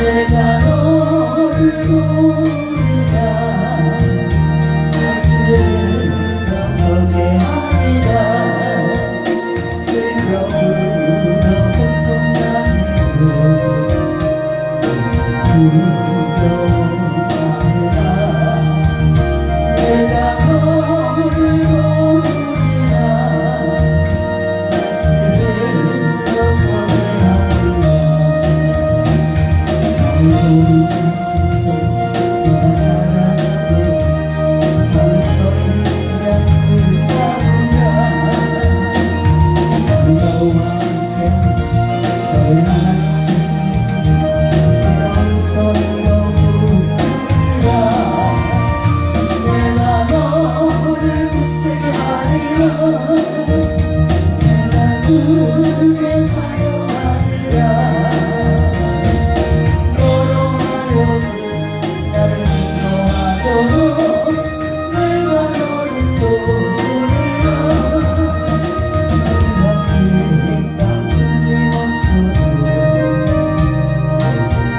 내가 너를 보리라 다시는 벗어게 아니라 즐겨 불러 보통 나는 내가 너를 보리라 다시는 벗어게 아니라 내가 사랑하고 너를 떠올린다 너와 함께 너를 이런 손으로 부르리라 내가 너를 굳세게 하리라 내가 그게 사용하리라 나를 증거하도록 내가 너를 도우리라 내가 그 땅을 벗어도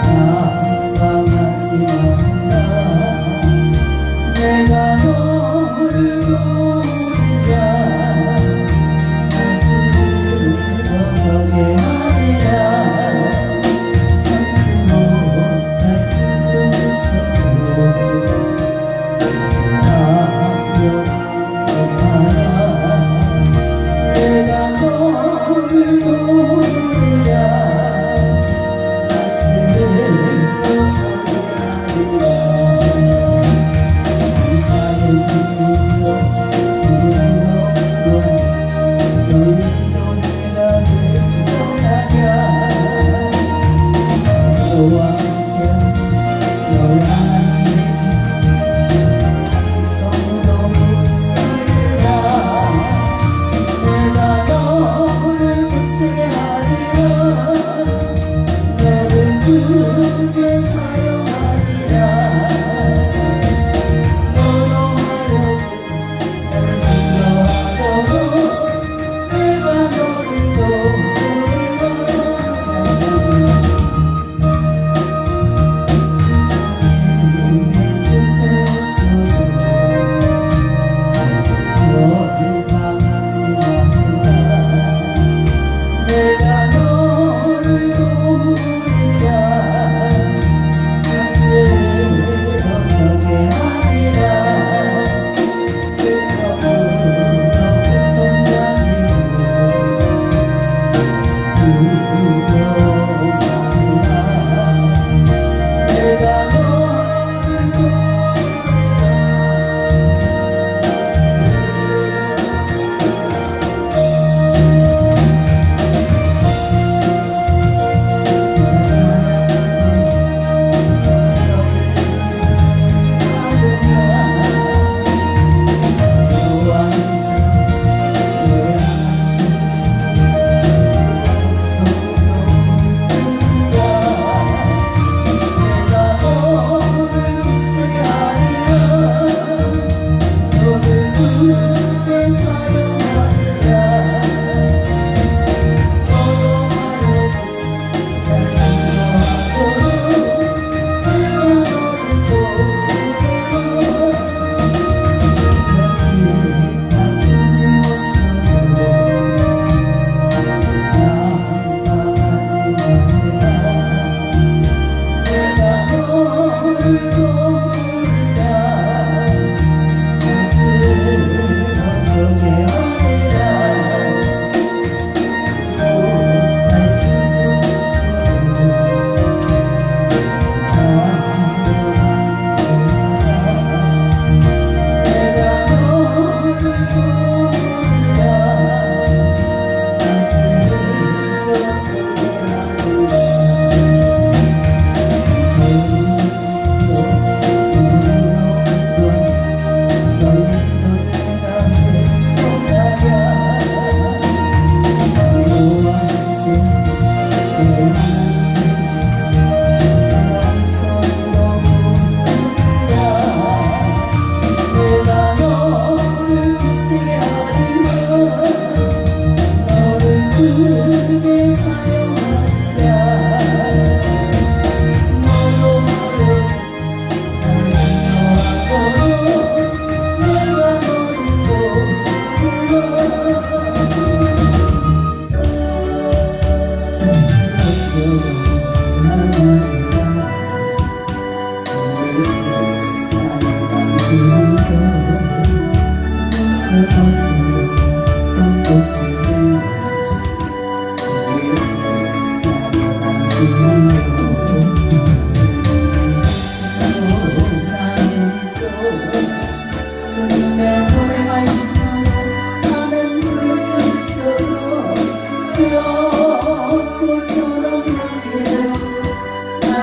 방황하지 말라 내가 너를 도우리라 다시 벗어게 하리라 참지 못할 슬픔 내가 너를 도우리라 다시는 벗어게 하리라 이사의 기쁨으로 너희도 내가 들떠나랴 너와 함께 너를 하나님 성으로 부르리라 내가 너를 굳세게 하리라 너를 크게 사용하리라 너로 하려고 나를 증거하도록 내가 너를 도우리라 세상에 계실 때였어도 너를 망하지 말라 내가 너를 도우리라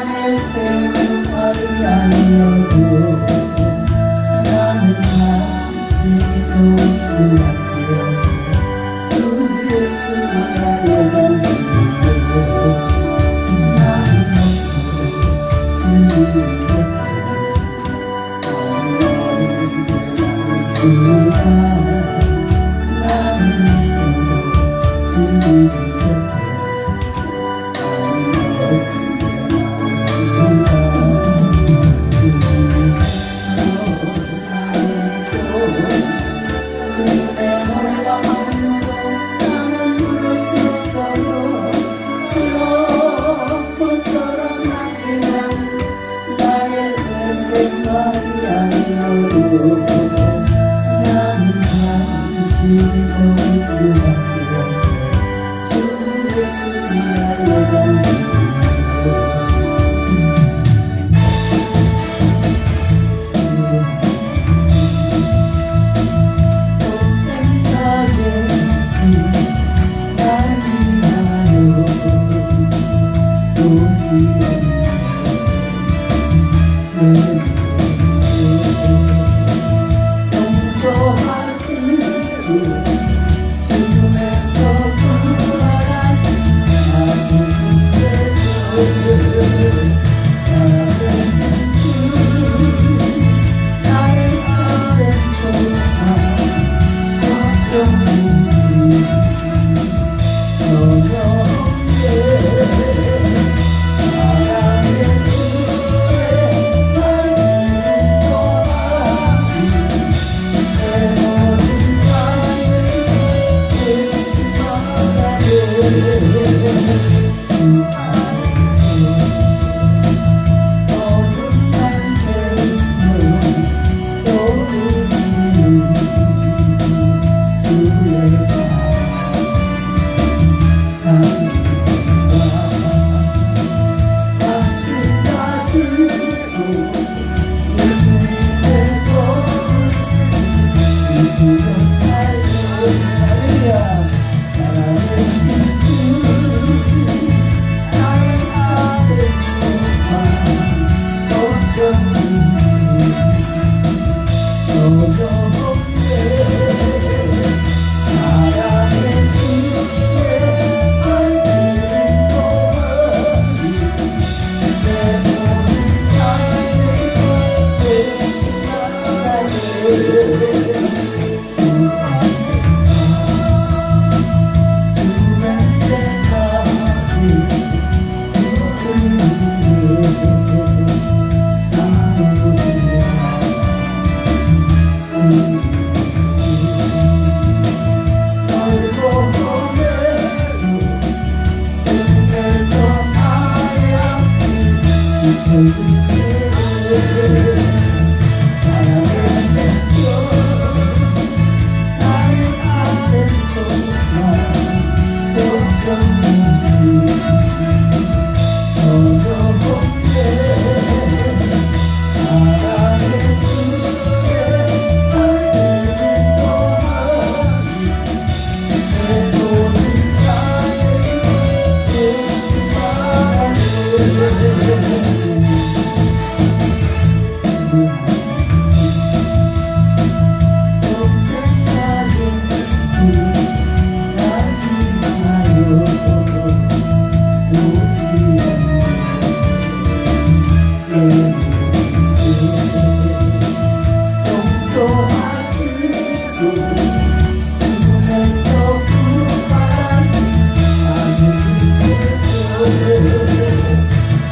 내 생활이 아니어도 나는 당신이 좋을 수밖에 없어 주 예수를 알려주세요 나는 없어도 주님을 곁에 있습니다 나는 있어도 주님을 곁에 나는 당신이 좋을 수밖에 없어 주 예수를 알려주세요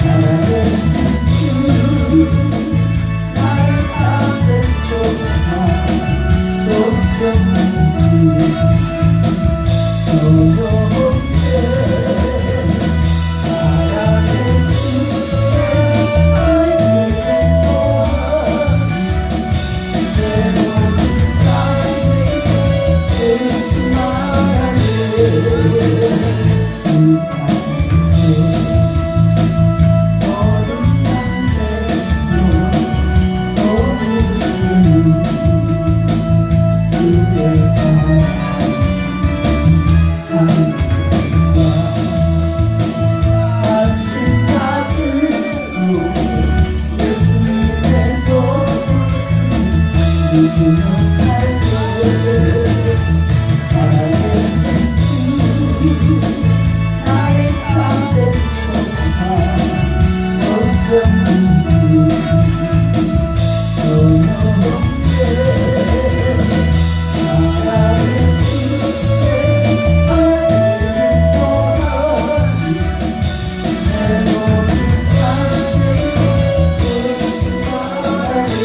사랑의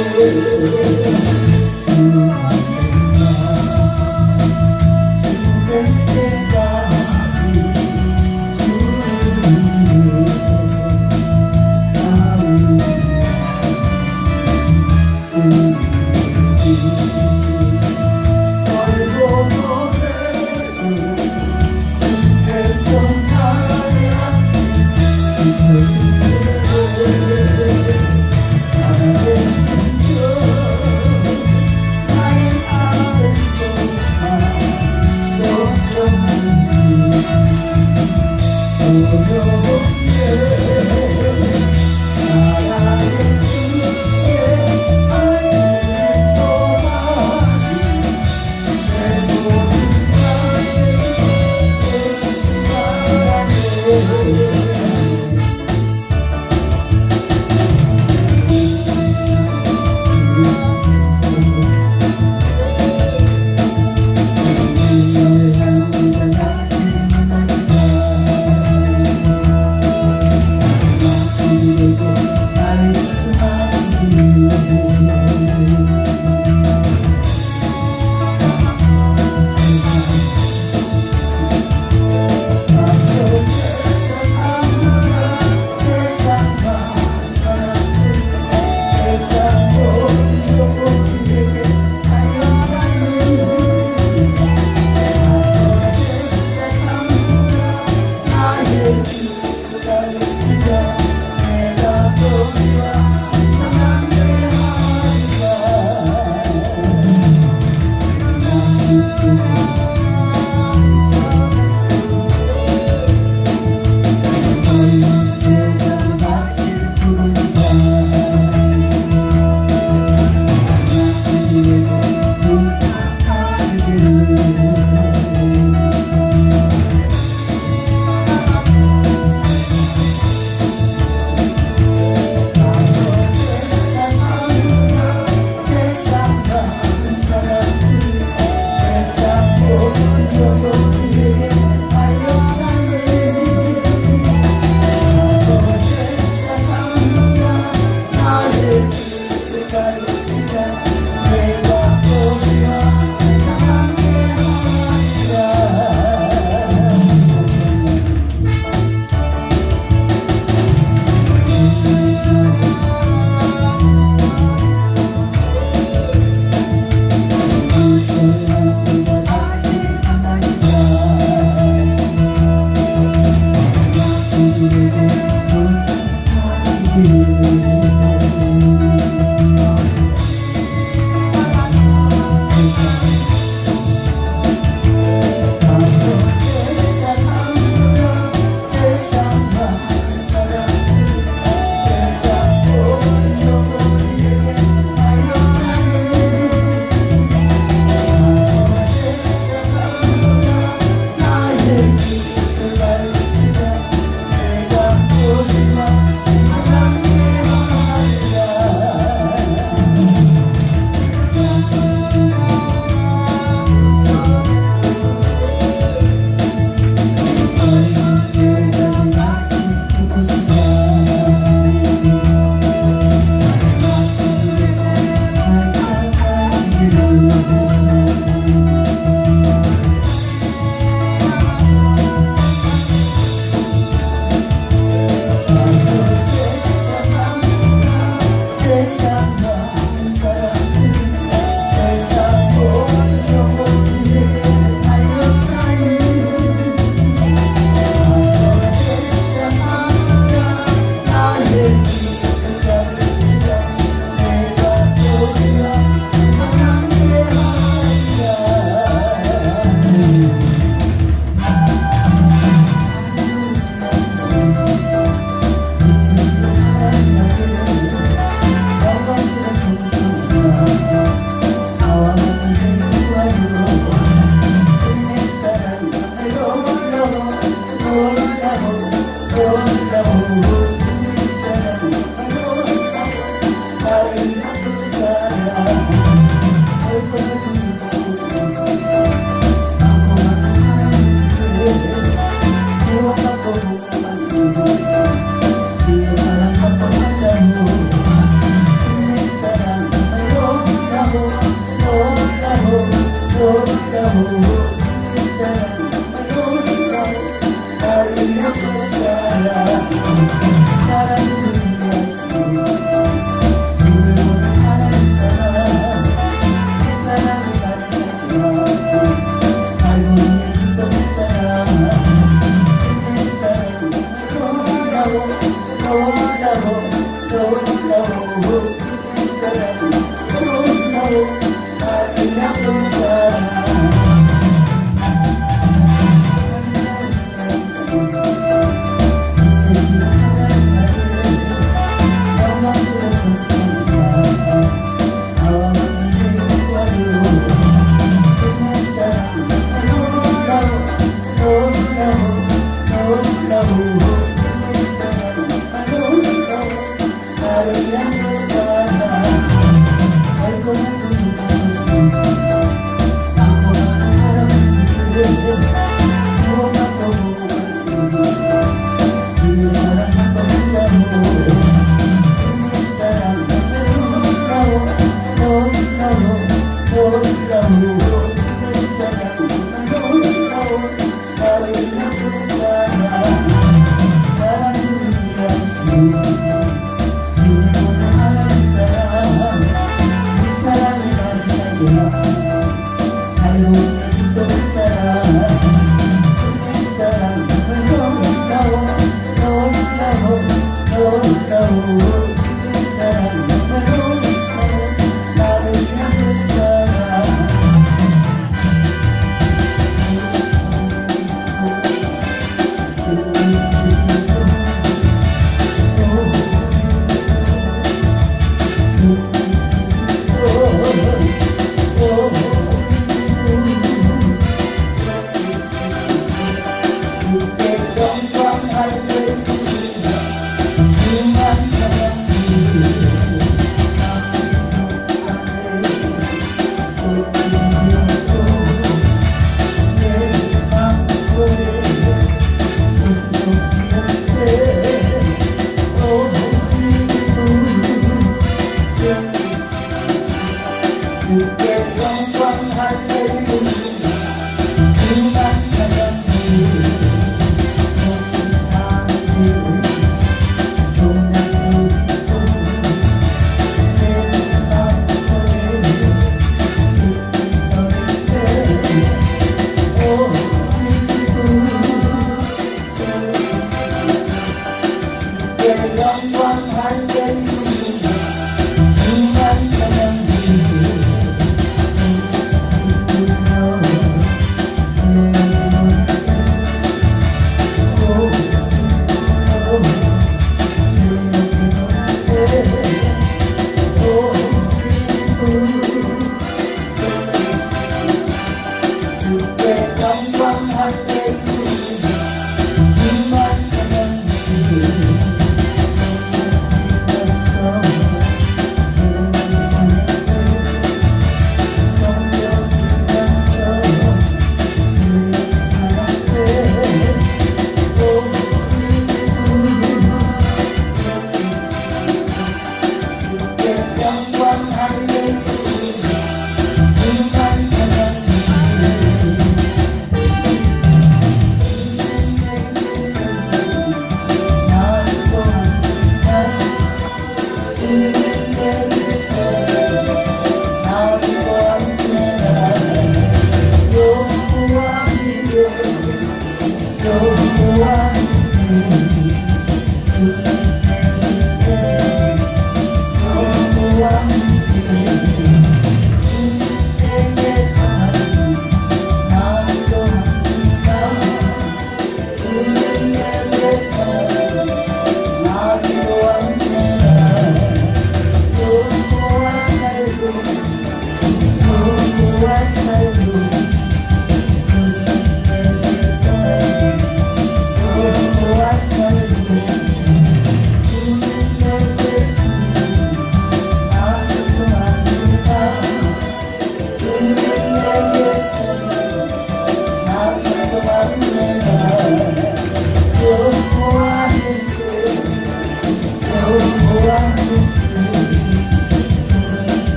죽을 때까지 주님의 사랑이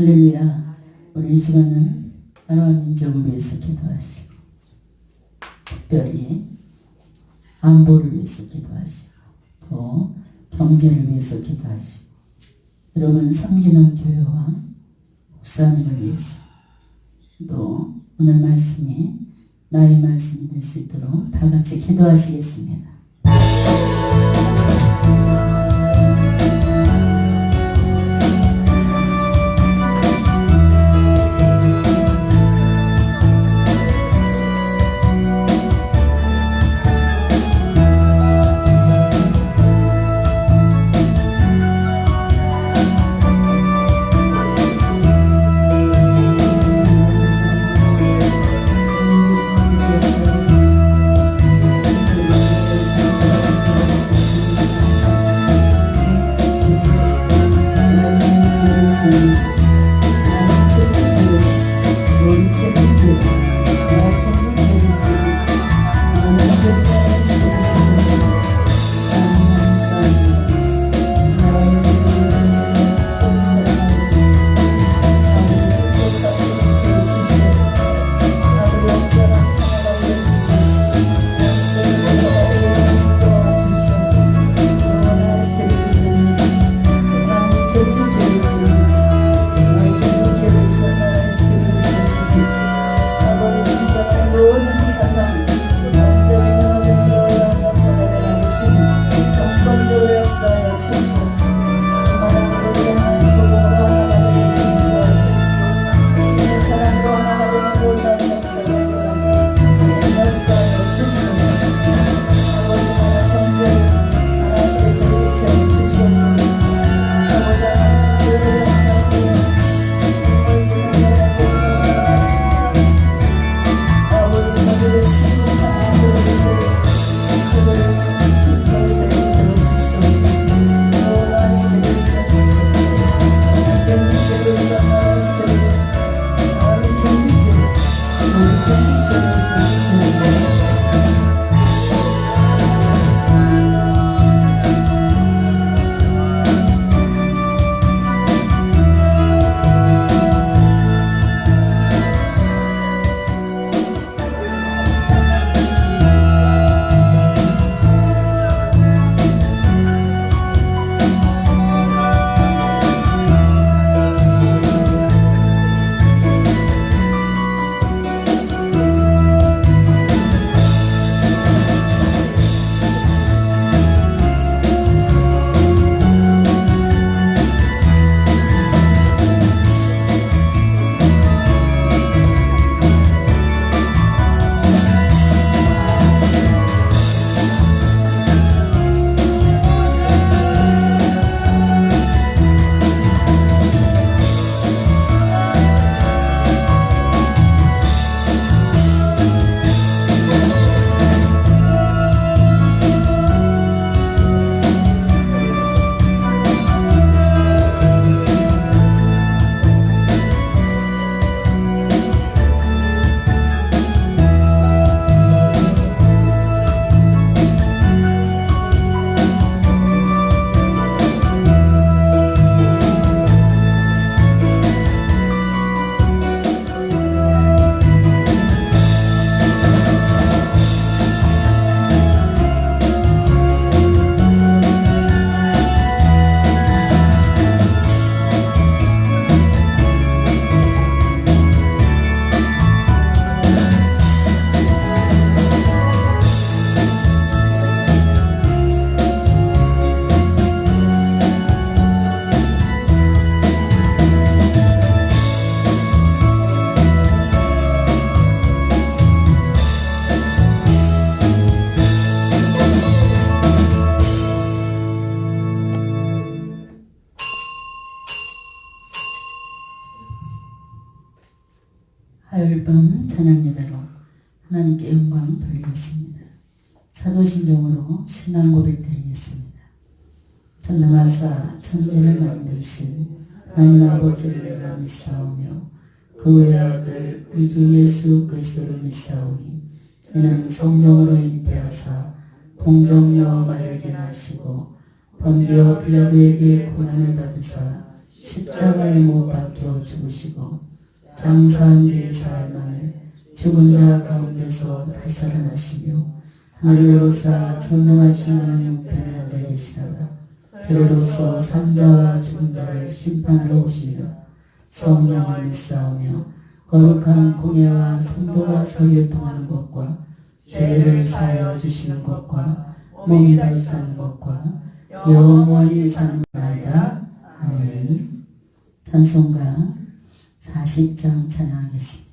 할렐루야. 우리 이 시간은 나라와 민족을 위해서 기도하시고 특별히 안보를 위해서 기도하시고 또 경제를 위해서 기도하시고 여러분 섬기는 교회와 목사님을 위해서 또 오늘 말씀이 나의 말씀이 될 수 있도록 다 같이 기도하시겠습니다. 화요일밤 저녁예배로 하나님께 영광 돌리겠습니다. 사도신경으로 신앙 고백 드리겠습니다. 전능하사 천지를 만드신 하나님 아버지를 내가 믿사오며 그 외아들 우리 주 예수 그리스도를 믿사오니 이는 성령으로 잉태하사 동정녀 마리아에게 나시고 본디오 빌라도에게 고난을 받으사 십자가에 못 박혀 죽으시고 장사한 지 사흘 만에 죽은 자 가운데서 다시 살아나시며 하늘에 오르사 전능하신 하나님 우편에 앉아 계시다가 저로서 산자와 죽은 자를 심판하러 오시리라. 성령을 믿사오며 거룩한 공예와 성도가 서유통하는 것과 죄를 사하여 주시는 것과 몸이 다시 사는 것과 영원히 사는 나이다. 아멘. 찬송가 40장 찬양하겠습니다.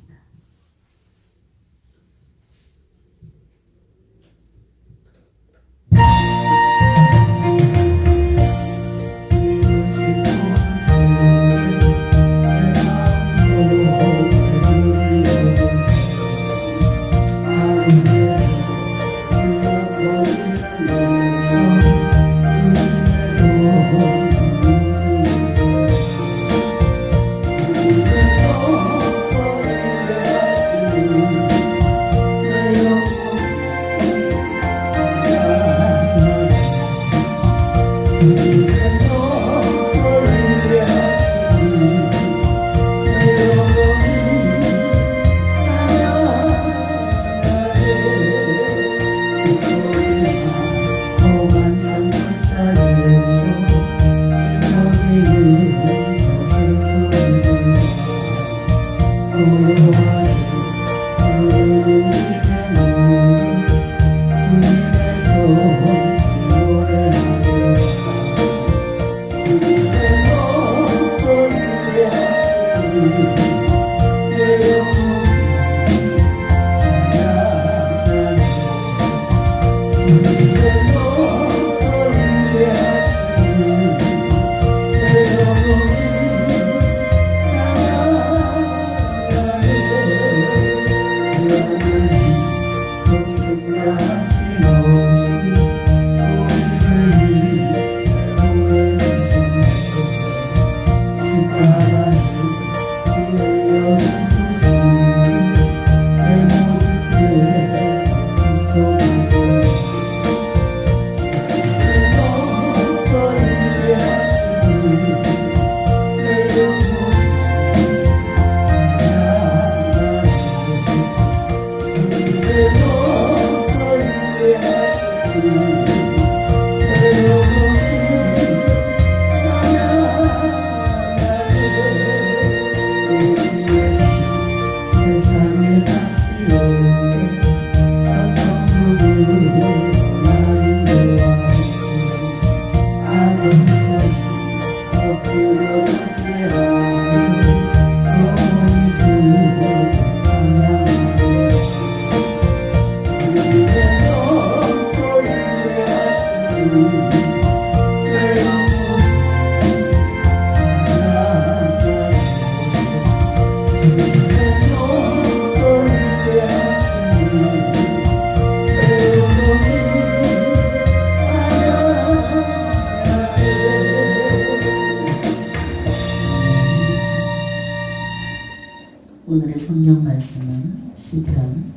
오늘의 성경 말씀은 시편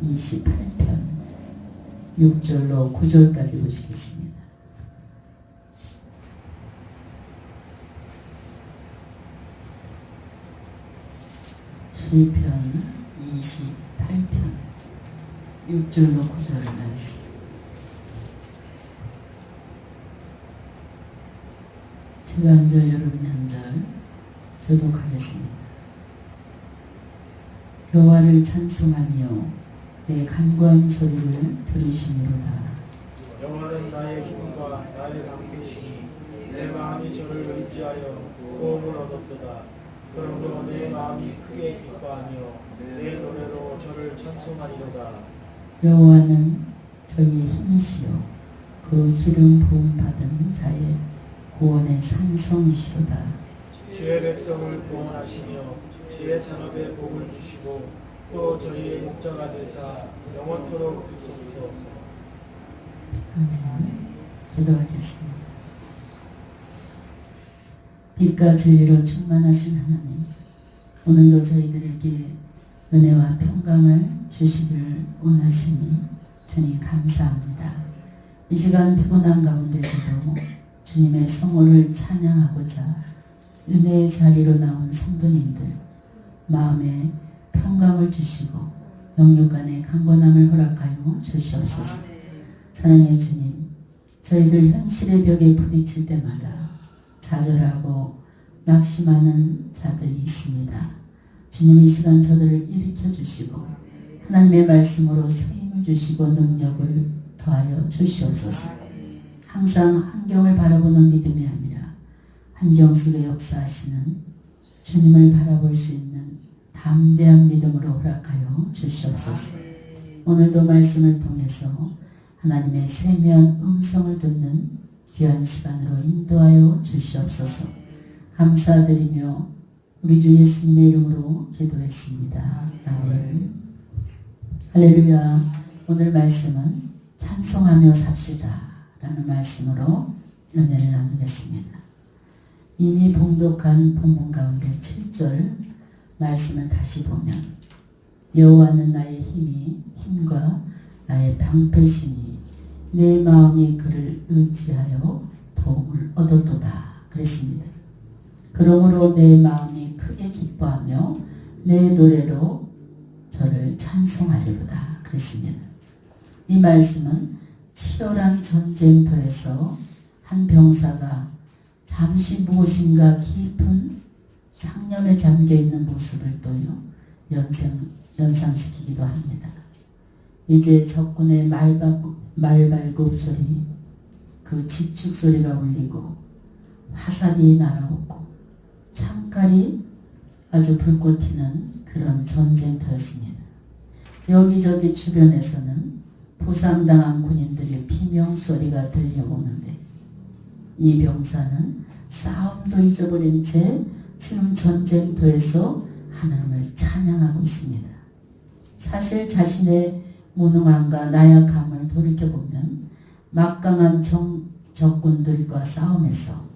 28편 6절로 9절까지 보시겠습니다. 시편 28편 6절로 9절 말씀. 제가 한 절, 여러분이 한 절 교독하겠습니다. 여호와를 찬송하며 내 간구한 소리를 들으시미로다. 여호와는 나의 힘과 나의 강대시니 내 마음이 저를 의지하여 도움을 얻었도다. 그러므로 내 마음이 크게 기뻐하며 내 노래로 저를 찬송하리로다. 여호와는 저희의 힘이시요 그 기름 부음 받은 자의 구원의 산성이시로다. 주의 백성을 구원하시며 주의 산업에 복을 주시고 또 저희의 목자가 되사 영원토록 있으소서. 아멘. 기도하겠습니다. 빛과 진리로 충만하신 하나님, 오늘도 저희들에게 은혜와 평강을 주시기를 원하시니 주님 감사합니다. 이 시간 피곤한 가운데서도 주님의 성호를 찬양하고자 은혜의 자리로 나온 성도님들 마음에 평강을 주시고 영육간의 강건함을 허락하여 주시옵소서. 사랑의 주님, 저희들 현실의 벽에 부딪힐 때마다 좌절하고 낙심하는 자들이 있습니다. 주님 이 시간 저들을 일으켜 주시고 하나님의 말씀으로 새 힘을 주시고 능력을 더하여 주시옵소서. 항상 환경을 바라보는 믿음이 아니라 환경 속에 역사하시는 주님을 바라볼 수 있는 담대한 믿음으로 허락하여 주시옵소서. 오늘도 말씀을 통해서 하나님의 세미한 음성을 듣는 귀한 시간으로 인도하여 주시옵소서. 감사드리며 우리 주 예수님의 이름으로 기도했습니다. 아멘. 할렐루야. 오늘 말씀은 찬송하며 삽시다 라는 말씀으로 은혜를 나누겠습니다. 이미 봉독한 본문 가운데 7절 말씀을 다시 보면 여호와는 나의 힘과 나의 방패시니 내 마음이 그를 의지하여 도움을 얻었도다 그랬습니다. 그러므로 내 마음이 크게 기뻐하며 내 노래로 저를 찬송하리로다 그랬습니다. 이 말씀은 치열한 전쟁터에서 한 병사가 잠시 무엇인가 깊은 상념에 잠겨있는 모습을 또요 연상시키기도 합니다. 이제 적군의 말발굽 소리, 그 지축 소리가 울리고 화살이 날아오고 창칼이 아주 불꽃 튀는 그런 전쟁터였습니다. 여기저기 주변에서는 부상당한 군인들의 비명소리가 들려오는데 이 병사는 싸움도 잊어버린 채 지금 전쟁터에서 하나님을 찬양하고 있습니다. 사실 자신의 무능함과 나약함을 돌이켜보면 막강한 적군들과 싸움에서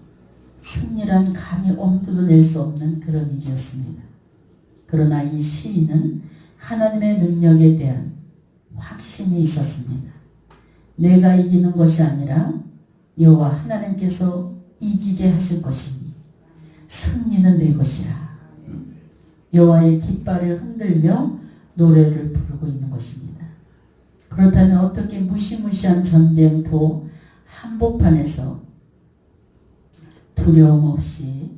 승리란 감히 엄두도 낼 수 없는 그런 일이었습니다. 그러나 이 시인은 하나님의 능력에 대한 확신이 있었습니다. 내가 이기는 것이 아니라 여호와 하나님께서 이기게 하실 것이니 승리는 내 것이라. 여호와의 깃발을 흔들며 노래를 부르고 있는 것입니다. 그렇다면 어떻게 무시무시한 전쟁터 한복판에서 두려움 없이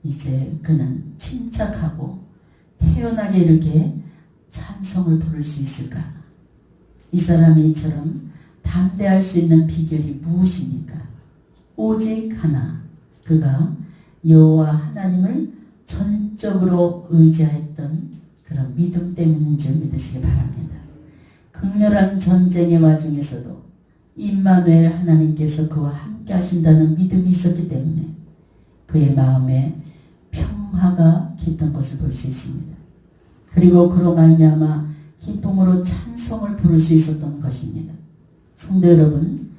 이제 그는 침착하고 태연하게 이렇게 찬송을 부를 수 있을까? 이 사람이 이처럼 담대할 수 있는 비결이 무엇입니까? 오직 하나, 그가 여호와 하나님을 전적으로 의지했던 그런 믿음 때문인 줄 믿으시기 바랍니다. 극렬한 전쟁의 와중에서도 임마누엘 하나님께서 그와 함께 하신다는 믿음이 있었기 때문에 그의 마음에 평화가 깃든 것을 볼 수 있습니다. 그리고 그로 말미암아 기쁨으로 찬송을 부를 수 있었던 것입니다. 성도 여러분,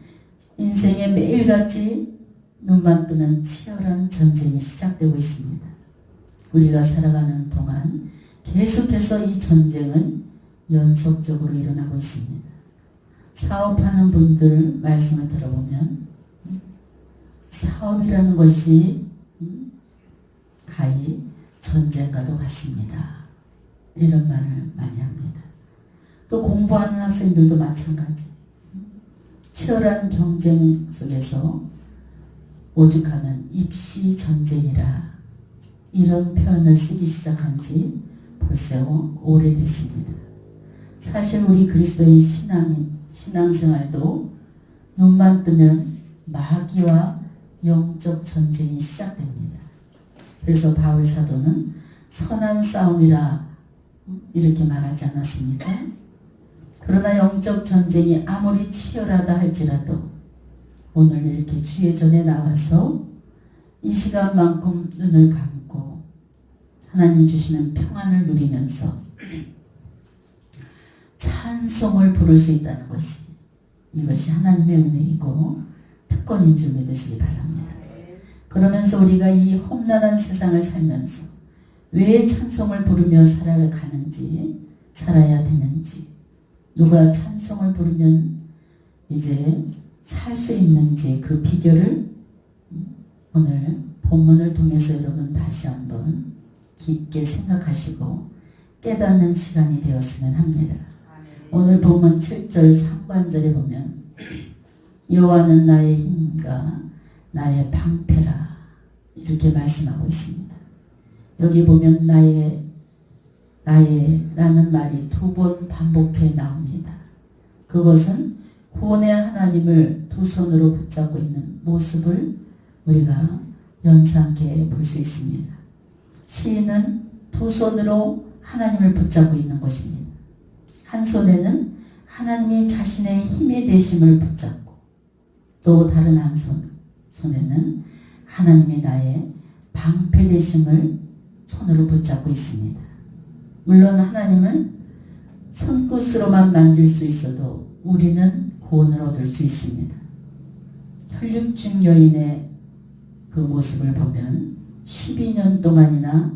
인생에 매일같이 눈만 뜨면 치열한 전쟁이 시작되고 있습니다. 우리가 살아가는 동안 계속해서 이 전쟁은 연속적으로 일어나고 있습니다. 사업하는 분들 말씀을 들어보면 사업이라는 것이 가히 전쟁과도 같습니다. 이런 말을 많이 합니다. 또 공부하는 학생들도 마찬가지. 치열한 경쟁 속에서 오죽하면 입시 전쟁이라 이런 표현을 쓰기 시작한 지 벌써 오래됐습니다. 사실 우리 그리스도의 신앙생활도 눈만 뜨면 마귀와 영적 전쟁이 시작됩니다. 그래서 바울 사도는 선한 싸움이라 이렇게 말하지 않았습니까? 그러나 영적 전쟁이 아무리 치열하다 할지라도 오늘 이렇게 주의 전에 나와서 이 시간만큼 눈을 감고 하나님 주시는 평안을 누리면서 찬송을 부를 수 있다는 것이 이것이 하나님의 은혜이고 특권인 줄 믿으시기 바랍니다. 그러면서 우리가 이 험난한 세상을 살면서 왜 찬송을 부르며 살아야 되는지, 누가 찬송을 부르면 이제 살 수 있는지 그 비결을 오늘 본문을 통해서 여러분 다시 한번 깊게 생각하시고 깨닫는 시간이 되었으면 합니다. 오늘 본문 7절 상반절에 보면 여호와는 나의 힘과 나의 방패라 이렇게 말씀하고 있습니다. 여기 보면 나의라는 말이 2번 반복해 나옵니다. 그것은 구원의 하나님을 두 손으로 붙잡고 있는 모습을 우리가 연상케 볼 수 있습니다. 시인은 두 손으로 하나님을 붙잡고 있는 것입니다. 한 손에는 하나님이 자신의 힘이 되심을 붙잡고 또 다른 한 손에는 하나님이 나의 방패 되심을 손으로 붙잡고 있습니다. 물론 하나님을 손끝으로만 만질 수 있어도 우리는 구원을 얻을 수 있습니다. 혈육중 여인의 그 모습을 보면 12년 동안이나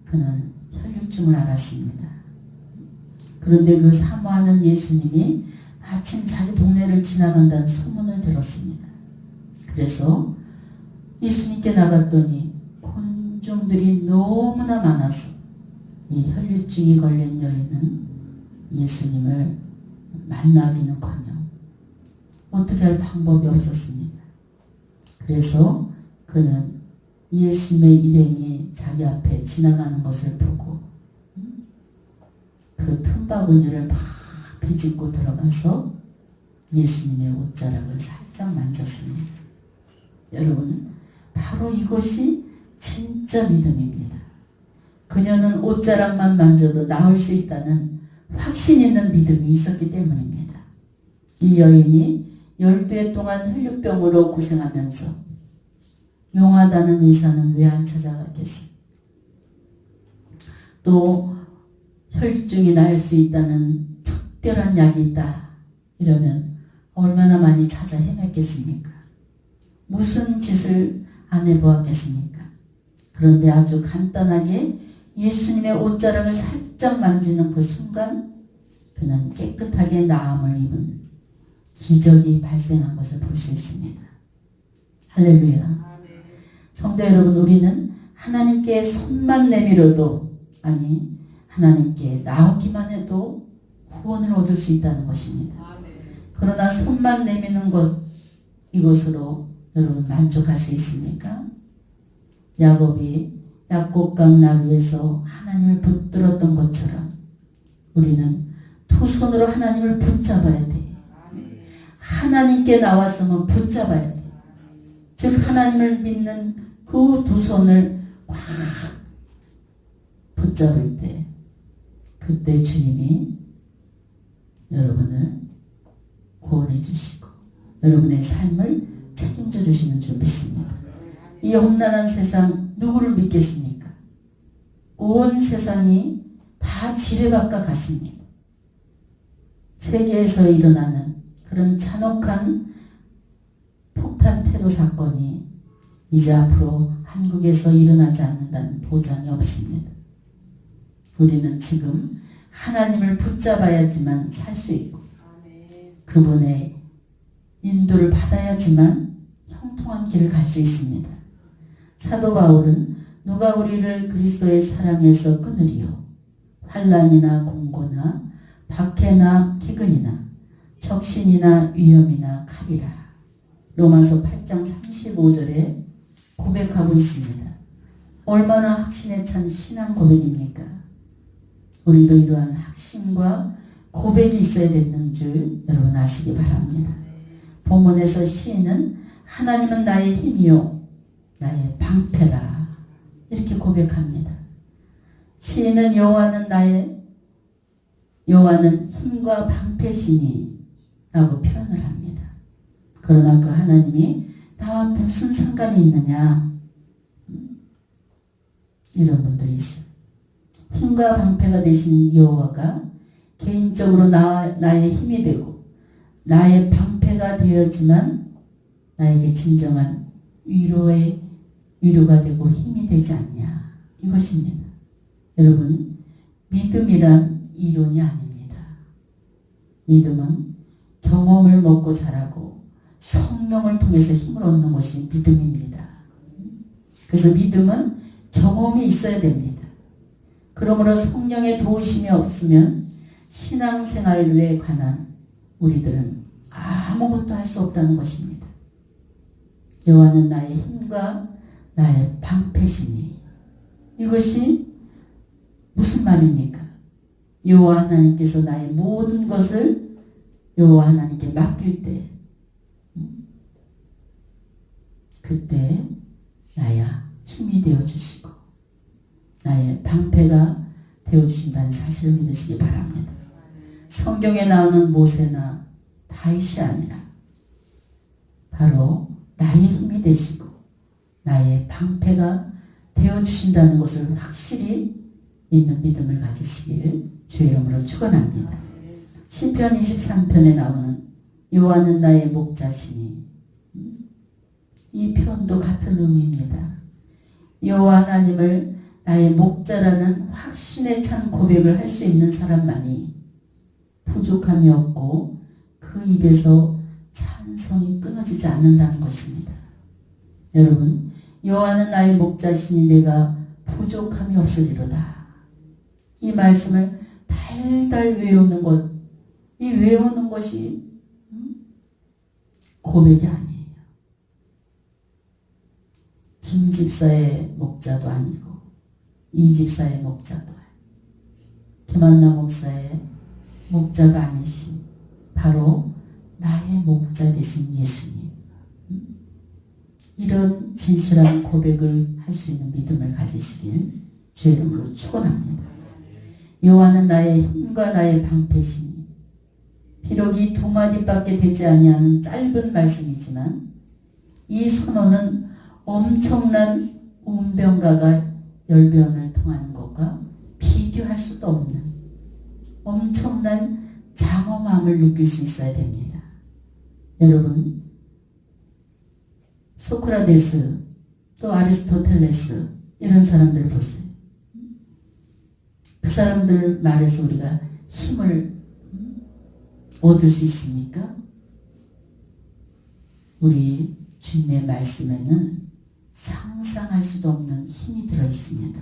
그는 혈육증을 앓았습니다. 그런데 그 사모하는 예수님이 마침 자기 동네를 지나간다는 소문을 들었습니다. 그래서 예수님께 나갔더니 군중들이 너무나 많아서 이 혈류증이 걸린 여인은 예수님을 만나기는커녕 어떻게 할 방법이 없었습니다. 그래서 그는 예수님의 일행이 자기 앞에 지나가는 것을 보고 그 틈바구니를 막 비집고 들어가서 예수님의 옷자락을 살짝 만졌습니다. 여러분, 바로 이것이 진짜 믿음입니다. 그녀는 옷자락만 만져도 나을 수 있다는 확신 있는 믿음이 있었기 때문입니다. 이 여인이 12해 동안 혈류병으로 고생하면서 용하다는 의사는 왜 안 찾아갔겠어? 또 혈류증이 날 수 있다는 특별한 약이 있다 이러면 얼마나 많이 찾아 헤맸겠습니까? 무슨 짓을 안 해보았겠습니까? 그런데 아주 간단하게 예수님의 옷자락을 살짝 만지는 그 순간 그는 깨끗하게 나음을 입은 기적이 발생한 것을 볼 수 있습니다. 할렐루야. 성도 여러분, 우리는 하나님께 손만 내밀어도 아니 하나님께 나오기만 해도 구원을 얻을 수 있다는 것입니다. 그러나 손만 내미는 것 이것으로 여러분 만족할 수 있습니까? 야곱이 약곡강 나루에서 하나님을 붙들었던 것처럼 우리는 두 손으로 하나님을 붙잡아야 돼. 하나님께 나왔으면 붙잡아야 돼. 즉 하나님을 믿는 그 두 손을 꽉 붙잡을 때 그때 주님이 여러분을 구원해 주시고 여러분의 삶을 책임져 주시는 줄 믿습니다. 이 험난한 세상 누구를 믿겠습니까? 온 세상이 다 지뢰밭과 같습니다. 세계에서 일어나는 그런 잔혹한 폭탄 테러 사건이 이제 앞으로 한국에서 일어나지 않는다는 보장이 없습니다. 우리는 지금 하나님을 붙잡아야지만 살 수 있고 그분의 인도를 받아야지만 형통한 길을 갈 수 있습니다. 사도 바울은 누가 우리를 그리스도의 사랑에서 끊으리요? 환난이나 공고나 박해나 기근이나 적신이나 위험이나 칼이라. 로마서 8장 35절에 고백하고 있습니다. 얼마나 확신에 찬 신앙 고백입니까? 우리도 이러한 확신과 고백이 있어야 되는 줄 여러분 아시기 바랍니다. 본문에서 시인은 하나님은 나의 힘이요 나의 방패라 이렇게 고백합니다. 시인은 여호와는 힘과 방패시니 라고 표현을 합니다. 그러나 그 하나님이 나와 무슨 상관이 있느냐 이런 분들이 있어요. 힘과 방패가 되신 여호와가 개인적으로 나의 힘이 되고 나의 방패가 되어지만 나에게 진정한 위로가 되고 힘이 되지 않냐 이것입니다. 여러분, 믿음이란 이론이 아닙니다. 믿음은 경험을 먹고 자라고 성령을 통해서 힘을 얻는 것이 믿음입니다. 그래서 믿음은 경험이 있어야 됩니다. 그러므로 성령의 도우심이 없으면 신앙생활에 관한 우리들은 아무 아무것도 할 수 없다는 것입니다. 여호와는 나의 힘과 나의 방패시니. 이것이 무슨 말입니까? 여호와 하나님께서 나의 모든 것을 여호와 하나님께 맡길 때, 그때 나야 힘이 되어주시고 나의 방패가 되어주신다는 사실을 믿으시기 바랍니다. 성경에 나오는 모세나 다윗이 아니라 바로 나의 힘이 되시고 나의 방패가 되어주신다는 것을 확실히 있는 믿음을 가지시길 주의 이름으로 축원합니다. 시편 23편에 나오는 여호와는 나의 목자시니, 이 편도 같은 의미입니다. 여호와 하나님을 나의 목자라는 확신에 찬 고백을 할 수 있는 사람만이 부족함이 없고 그 입에서 찬송이 끊어지지 않는다는 것입니다. 여러분, 여호와는 나의 목자시니 내가 부족함이 없으리로다. 이 말씀을 달달 외우는 것, 이 외우는 것이 고백이 아니에요. 김 집사의 목자도 아니고 이 집사의 목자도 아니고 김한나 목사의 목자가 아니신 바로 나의 목자 되신 예수님. 이런 진실한 고백을 할 수 있는 믿음을 가지시길 주의 이름으로 축원합니다. 여호와는 나의 힘과 나의 방패시니. 비록 이 두 마디밖에 되지 아니하는 짧은 말씀이지만 이 선언은 엄청난 운변가가 열변을 통하는 것과 비교할 수도 없는 엄청난 장엄함을 느낄 수 있어야 됩니다. 여러분, 소크라테스 또 아리스토텔레스 이런 사람들 보세요. 그 사람들 말에서 우리가 힘을 얻을 수 있습니까? 우리 주님의 말씀에는 상상할 수도 없는 힘이 들어 있습니다.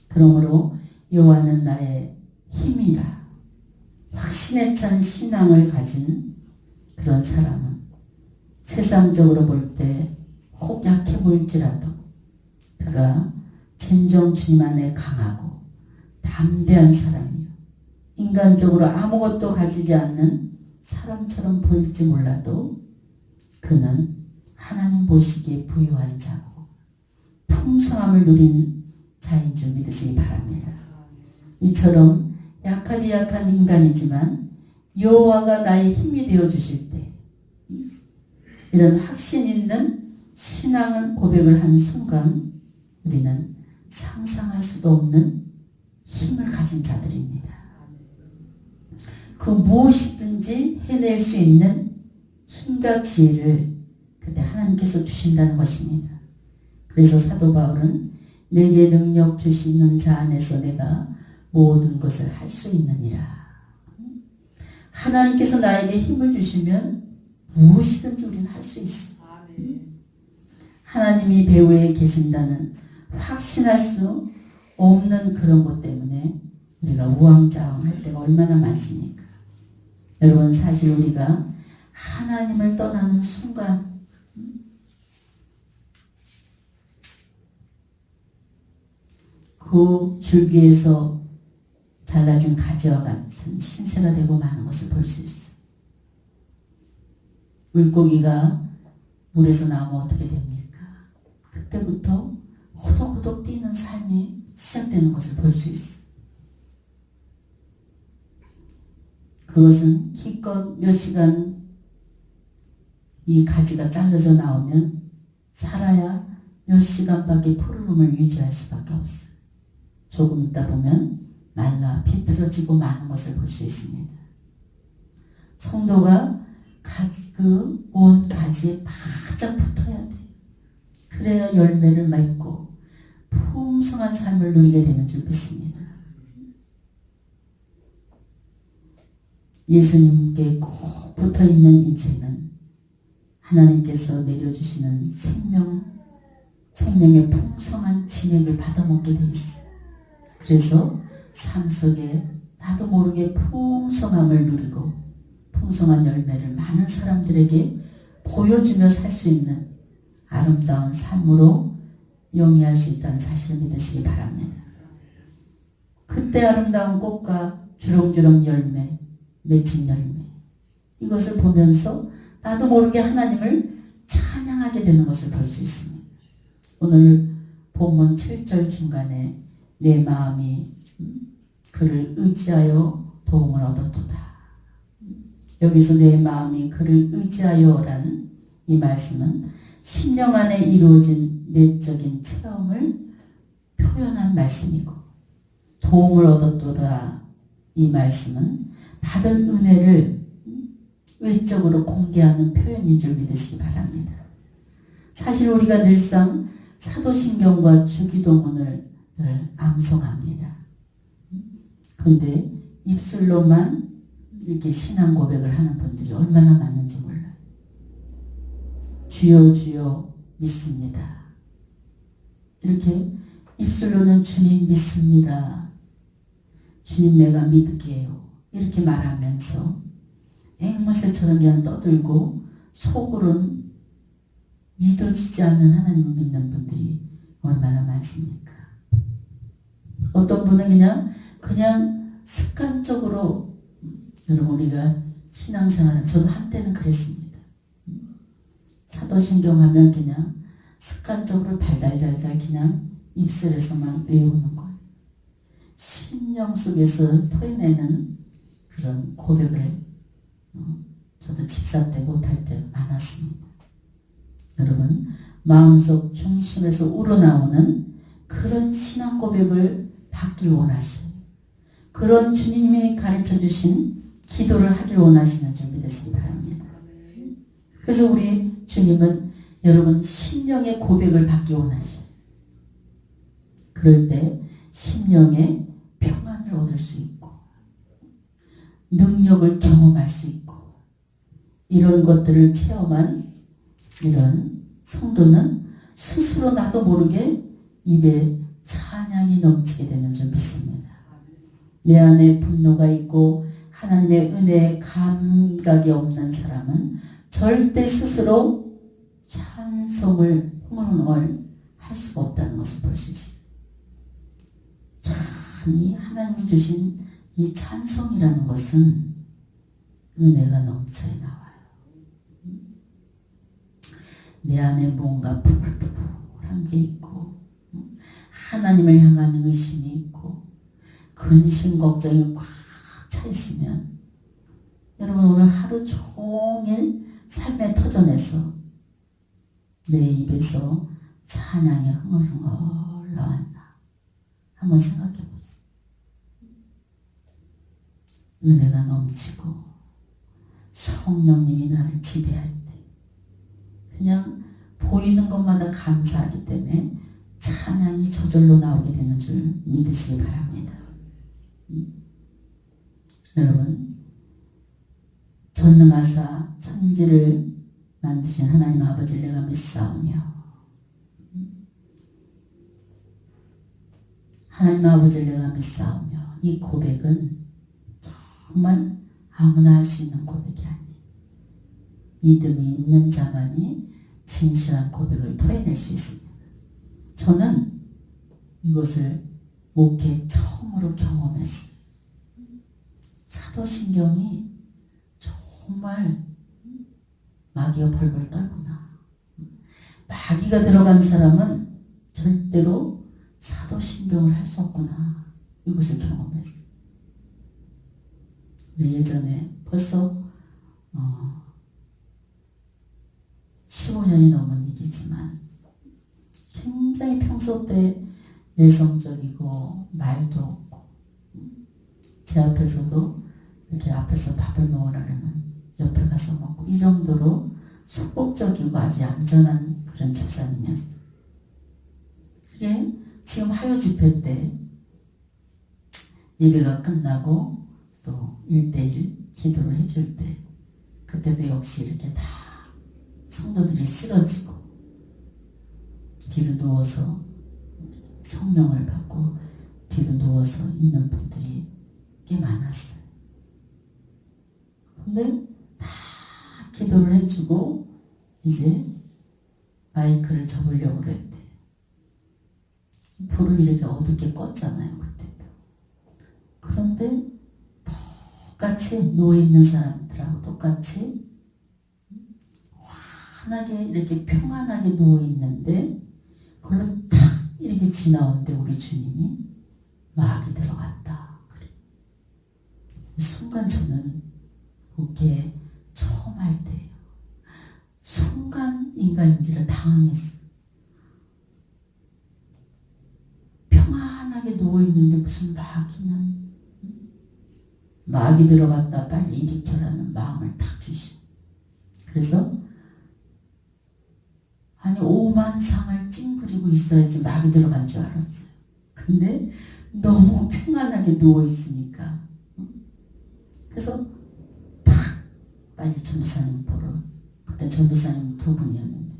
그러므로 여호와는 나의 힘이라 확신에 찬 신앙을 가진 그런 사람은 세상적으로 볼 때 혹 약해 보일지라도 그가 진정 주님 안에 강하고 담대한 사람이요, 인간적으로 아무것도 가지지 않는 사람처럼 보일지 몰라도 그는 하나님 보시기에 부유한 자고 풍성함을 누린 자인 줄 믿으시기 바랍니다. 이처럼 약하디 약한 인간이지만 여호와가 나의 힘이 되어 주실 때 이런 확신 있는 신앙을 고백을 한 순간 우리는 상상할 수도 없는 힘을 가진 자들입니다. 그 무엇이든지 해낼 수 있는 힘과 지혜를 그때 하나님께서 주신다는 것입니다. 그래서 사도 바울은 내게 능력 주시는 자 안에서 내가 모든 것을 할 수 있느니라. 하나님께서 나에게 힘을 주시면 무엇이든지 우리는 할 수 있어. 하나님이 배후에 계신다는 확신할 수 없는 그런 것 때문에 우리가 우왕좌왕할 때가 얼마나 많습니까? 여러분, 사실 우리가 하나님을 떠나는 순간 그 줄기에서 잘라진 가지와 같은 신세가 되고 마는 것을 볼 수 있어요. 물고기가 물에서 나오면 어떻게 됩니까? 그때부터 호독호독 뛰는 삶이 시작되는 것을 볼 수 있어요. 그것은 기껏 몇 시간 이 가지가 잘라져 나오면 살아야 몇 시간밖에 푸르름을 유지할 수밖에 없어요. 조금 있다 보면 말라 비틀어지고 마는 것을 볼 수 있습니다. 성도가 그 온 가지에 바짝 붙어야 돼. 그래야 열매를 맺고 풍성한 삶을 누리게 되는 줄 믿습니다. 예수님께 꼭 붙어있는 인생은 하나님께서 내려주시는 생명의 풍성한 진액을 받아먹게 돼 있어요. 그래서 삶 속에 나도 모르게 풍성함을 누리고 풍성한 열매를 많은 사람들에게 보여주며 살 수 있는 아름다운 삶으로 영위할 수 있다는 사실을 믿으시기 바랍니다. 그때 아름다운 꽃과 주렁주렁 열매, 맺힌 열매, 이것을 보면서 나도 모르게 하나님을 찬양하게 되는 것을 볼 수 있습니다. 오늘 본문 7절 중간에 내 마음이 그를 의지하여 도움을 얻었도다. 여기서 내 마음이 그를 의지하여라는 이 말씀은 심령 안에 이루어진 내적인 체험을 표현한 말씀이고, 도움을 얻었도다 이 말씀은 받은 은혜를 외적으로 공개하는 표현인 줄 믿으시기 바랍니다. 사실 우리가 늘상 사도신경과 주기도문을 늘 암송합니다. 그런데 입술로만 이렇게 신앙 고백을 하는 분들이 얼마나 많은지 몰라요. 주여 주여 믿습니다. 이렇게 입술로는 주님 믿습니다. 주님 내가 믿을게요. 이렇게 말하면서 앵무새처럼 그냥 떠들고 속으로는 믿어지지 않는 하나님을 믿는 분들이 얼마나 많습니까? 어떤 분은 그냥 습관적으로, 여러분 우리가 신앙생활을, 저도 한때는 그랬습니다. 사도신경 하면 그냥 습관적으로 달달달달 그냥 입술에서만 외우는 거예요. 심령 속에서 토해내는 그런 고백을 저도 집사 때 못할 때 많았습니다. 여러분, 마음속 중심에서 우러나오는 그런 신앙 고백을 받길 원하시고, 그런 주님이 가르쳐 주신 기도를 하길 원하시는 줄 믿으시기 바랍니다. 그래서 우리 주님은 여러분 심령의 고백을 받기 원하셔요. 그럴 때 심령의 평안을 얻을 수 있고 능력을 경험할 수 있고, 이런 것들을 체험한 이런 성도는 스스로 나도 모르게 입에 찬양이 넘치게 되는 줄 믿습니다. 내 안에 분노가 있고 하나님의 은혜에 감각이 없는 사람은 절대 스스로 찬송을 흥얼흥얼 할 수가 없다는 것을 볼 수 있어요. 참 이 하나님이 주신 이 찬송이라는 것은 은혜가 넘쳐야 나와요. 내 안에 뭔가 부글부글한 게 있고, 하나님을 향한 의심이 있고, 근심 걱정이 꽉 차 있으면, 여러분 오늘 하루 종일 삶의 터전에서 내 입에서 찬양이 흥얼흥얼 나왔나 한번 생각해 보세요. 은혜가 넘치고 성령님이 나를 지배할 때 그냥 보이는 것마다 감사하기 때문에 찬양이 저절로 나오게 되는 줄 믿으시기 바랍니다. 여러분, 전능하사 천지를 만드신 하나님 아버지를 내가 믿사오며, 하나님 아버지를 내가 믿사오며, 이 고백은 정말 아무나 할 수 있는 고백이 아니에요. 믿음이 있는 자만이 진실한 고백을 토해낼 수 있습니다. 저는 이것을 목회 처음으로 경험했어요. 사도신경이 정말 마귀가 벌벌 떨구나. 마귀가 들어간 사람은 절대로 사도신경을 할 수 없구나. 이것을 경험했어요. 예전에 벌써 15년이 넘은 일이지만 굉장히 평소 때 내성적이고 말도 없고, 제 앞에서도 이렇게 앞에서 밥을 먹으라면 옆에 가서 먹고, 이 정도로 소극적이고 아주 얌전한 그런 집사님이었어요. 그게 지금 화요 집회 때 예배가 끝나고 또 1대1 기도를 해줄 때, 그때도 역시 이렇게 다 성도들이 쓰러지고 뒤로 누워서 성령을 받고 뒤로 누워서 있는 분들이 꽤 많았어요. 근데 기도를 해주고 이제 마이크를 접으려고 그랬대. 불을 이렇게 어둡게 껐잖아요, 그때도. 그런데 똑같이 누워있는 사람들하고 똑같이 환하게 이렇게 평안하게 누워있는데 그걸로 탁 이렇게 지나오는데 우리 주님이 막이 들어갔다. 그래. 순간 저는 그게 처음 할 때예요. 순간 인간인지를 당황했어요. 평안하게 누워있는데 무슨 막이 들어갔다 빨리 일으켜라는 마음을 탁 주시고. 그래서 아니 5만 상을 찡그리고 있어야지 막이 들어간 줄 알았어요. 근데 너무 평안하게 누워있으니까. 그래서 탁 빨리 전도사님 보러, 그때 전도사님 2분이었는데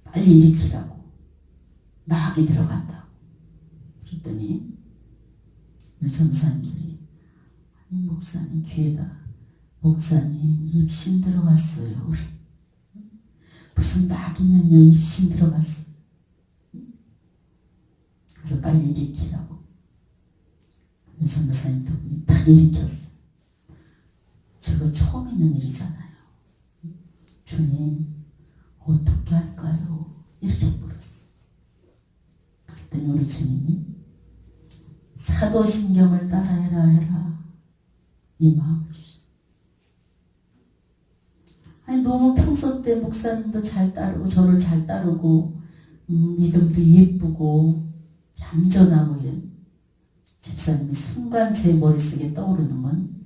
빨리 일으키라고, 막이 들어간다고. 그랬더니 우리 전도사님들이 아니 목사님 귀에다 목사님 입신 들어갔어요. 우리 무슨 막 있는요 입신 들어갔어요. 그래서 빨리 일으키라고 전도사님 두 분이 다 일으켰어요. 제가 처음 있는 일이잖아요. 주님 어떻게 할까요? 이렇게 물었어요. 그랬더니 우리 주님이 사도신경을 따라 해라 이 마음을 주셨어요. 아니 너무 평소 때 목사님도 잘 따르고 저를 잘 따르고 믿음도 예쁘고 얌전하고 이런 집사님이 순간 제 머릿속에 떠오르는 건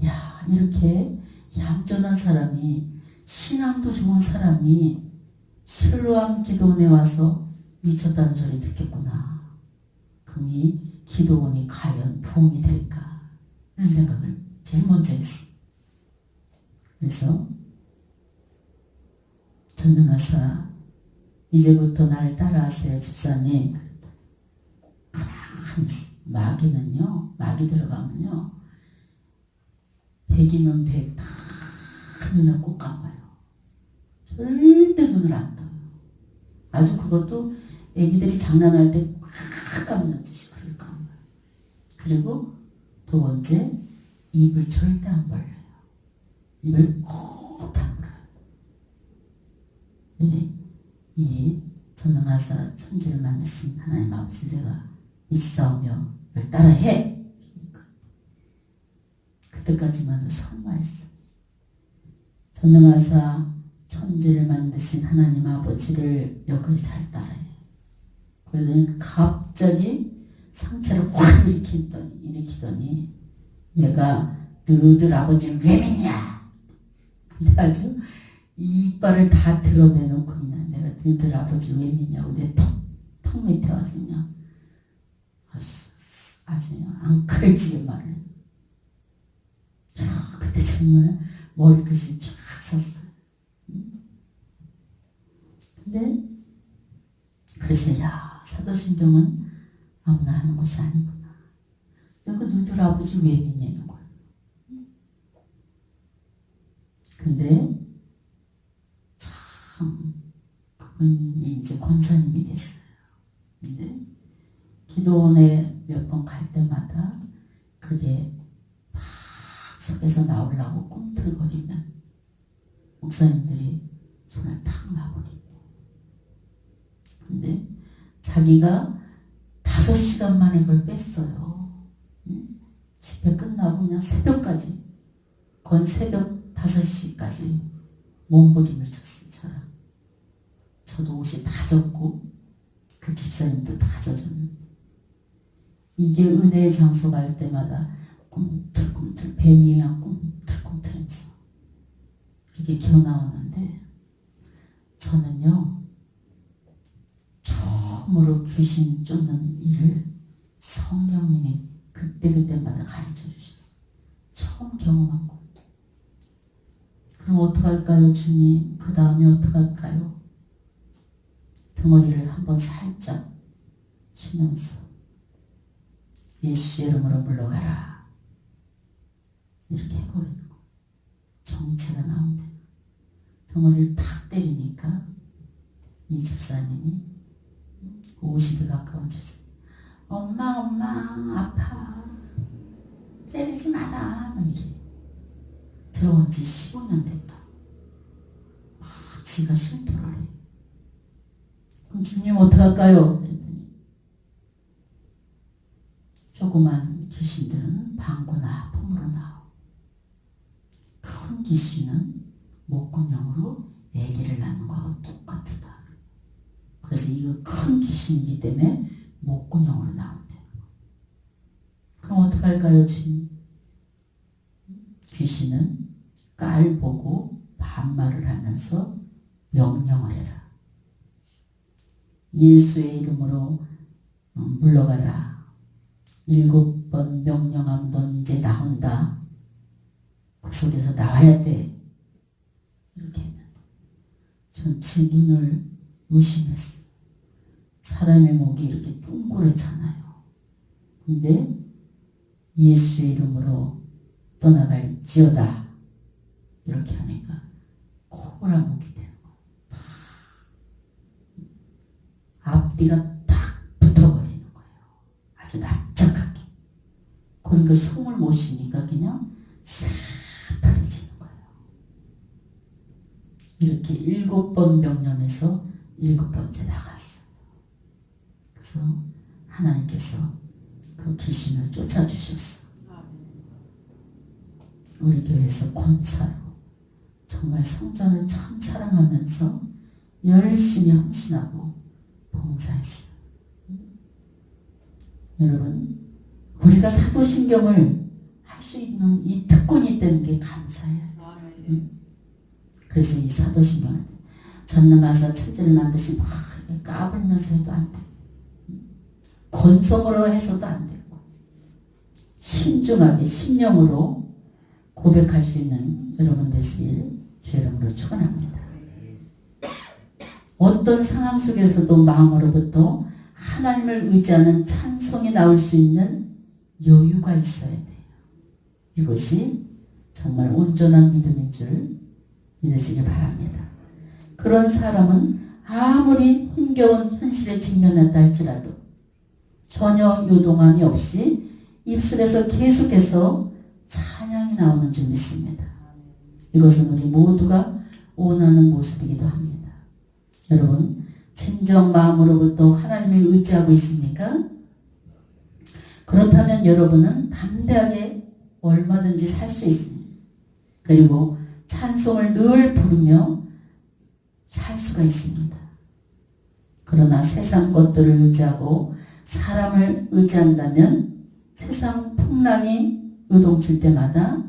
야 이렇게 얌전한 사람이 신앙도 좋은 사람이 실로암 기도원에 와서 미쳤다는 소리 듣겠구나. 그럼 이 기도원이 과연 부흥이 될까? 이런 생각을 제일 먼저 했어요. 그래서 전능하사 이제부터 나를 따라하세요 집사님. 마귀는요, 마귀 들어가면요 100이면 100 다 눈을 꼭 감아요. 절대 눈을 안 떠요. 아주 그것도 애기들이 장난할 때 꽉 감는 듯이 그렇게 감아요. 그리고 두 번째, 입을 절대 안 벌려요. 입을 꼭 다물어요. 네, 이 전능하사 천지를 만드신 하나님 아버지 내가 있사오며 널 따라해. 그때까지만 설마했어. 전능하사 천지를 만드신 하나님 아버지를 여기까지 잘 따라해. 그러더니 갑자기 상체를 확 일으키더니 내가 너희들 아버지를 왜 믿냐? 근데 아주 이빨을 다 드러내놓고 그냥 내가 너희들 아버지 왜 믿냐고 내 턱 밑에 와서 그냥 아주 앙칼지게 말을. 그때 정말 머리끝이 쫙 섰어요. 근데 그래서 야 사도신경은 아무나 하는 것이 아니구나. 내가 너희들 아버지 왜 믿냐는 거야. 근데 참 그분이 이제 권사님이 됐어요. 근데 기도원에 몇 번 갈 때마다 그게 막 속에서 나오려고 꿈틀거리면 목사님들이 손을 탁 놔버리고. 근데 자기가 5시간 만에 그걸 뺐어요. 집회 끝나고 그냥 새벽까지, 건 새벽 5시까지 몸부림을 쳤어요. 저랑. 저도 옷이 다 젖고 그 집사님도 다 젖었는데 이게 은혜의 장소 갈 때마다 꿈틀꿈틀 뱀이랑 꿈틀꿈틀하면서 이게 기어 나오는데 저는요 처음으로 귀신 쫓는 일을 성령님이 그때마다 가르쳐 주셨어요. 처음 경험한 거. 그럼 어떡할까요 주님? 그 다음에 어떡할까요? 덩어리를 한번 살짝 치면서 예수 이름으로 물러가라 이렇게 해버리는 거. 정체가 나온대. 덩어리를 탁 때리니까 이 집사님이 50에 가까운 집사님, 엄마 아파, 때리지 마라, 막 이래. 들어온 지 15년 됐다. 지가 싫더라. 그럼 주님 어떡할까요? 그랬더니 조그만 귀신들은 방구나 폼으로 나와. 큰 귀신은 목구멍으로 아기를 낳는 거하고 똑같다. 그래서 이거 큰 귀신이기 때문에 목구멍으로 나온대. 그럼 어떡할까요, 주님? 귀신은 깔 보고 반말을 하면서 명령을 해라. 예수의 이름으로 물러가라. 7번 명령하면 넌 이제 나온다. 그 속에서 나와야 돼. 이렇게 했는데 전 제 눈을 의심했어. 사람의 목이 이렇게 동그랗잖아요. 근데 예수의 이름으로 떠나갈지어다 이렇게 하니까 코골아목이 되는 거예요. 앞뒤가 탁 붙어버리는 거예요. 아주 납작하게. 그러니까 숨을 못 쉬니까 그냥 새파래지는 거예요. 이렇게 7번 명령해서 7번째 나갔어요. 그래서 하나님께서 그 귀신을 쫓아주셨어. 우리 교회에서 권사로 정말 성전을 참 사랑하면서 열심히 헌신하고 봉사했어요. 여러분, 우리가 사도신경을 할 수 있는 이 특권이 있다는 게 감사해요. 그래서 이 사도신경을 전능 가서 천지를 만드시 막 까불면서 해도 안 돼. 건성으로 해서도 안 되고 신중하게 심령으로 고백할 수 있는 여러분 되시길 주의 이름으로 축원합니다. 어떤 상황 속에서도 마음으로부터 하나님을 의지하는 찬송이 나올 수 있는 여유가 있어야 돼요. 이것이 정말 온전한 믿음인 줄 믿으시기 바랍니다. 그런 사람은 아무리 힘겨운 현실에 직면했다 할지라도 전혀 요동함이 없이 입술에서 계속해서 찬양이 나오는 줄 믿습니다. 이것은 우리 모두가 원하는 모습이기도 합니다. 여러분, 진정 마음으로부터 하나님을 의지하고 있습니까? 그렇다면 여러분은 담대하게 얼마든지 살 수 있습니다. 그리고 찬송을 늘 부르며 살 수가 있습니다. 그러나 세상 것들을 의지하고 사람을 의지한다면 세상 풍랑이 요동칠 때마다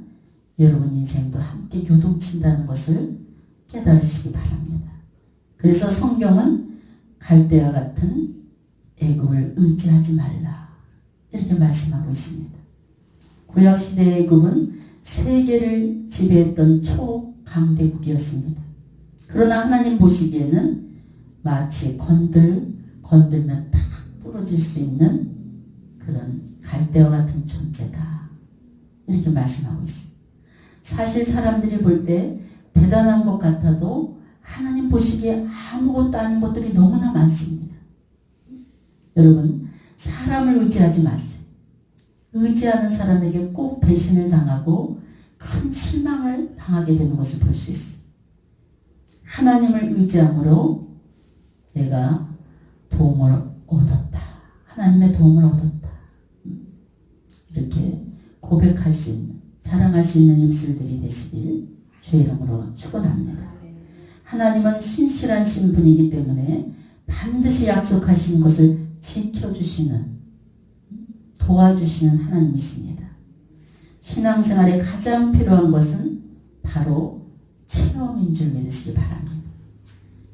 여러분 인생도 함께 요동친다는 것을 깨달으시기 바랍니다. 그래서 성경은 갈대와 같은 애굽을 의지하지 말라 이렇게 말씀하고 있습니다. 구약시대의 애굽은 세계를 지배했던 초강대국이었습니다. 그러나 하나님 보시기에는 마치 건들면 탁 부러질 수 있는 그런 갈대와 같은 존재다 이렇게 말씀하고 있습니다. 사실 사람들이 볼 때 대단한 것 같아도 하나님 보시기에 아무것도 아닌 것들이 너무나 많습니다. 여러분, 사람을 의지하지 마세요. 의지하는 사람에게 꼭 배신을 당하고 큰 실망을 당하게 되는 것을 볼 수 있어요. 하나님을 의지함으로 내가 도움을 얻었다. 하나님의 도움을 얻었다. 이렇게 고백할 수 있는, 자랑할 수 있는 입술들이 되시길 주의 이름으로 축원합니다. 하나님은 신실한 분이기 때문에 반드시 약속하신 것을 지켜주시는, 도와주시는 하나님이십니다. 신앙생활에 가장 필요한 것은 바로 체험인 줄 믿으시기 바랍니다.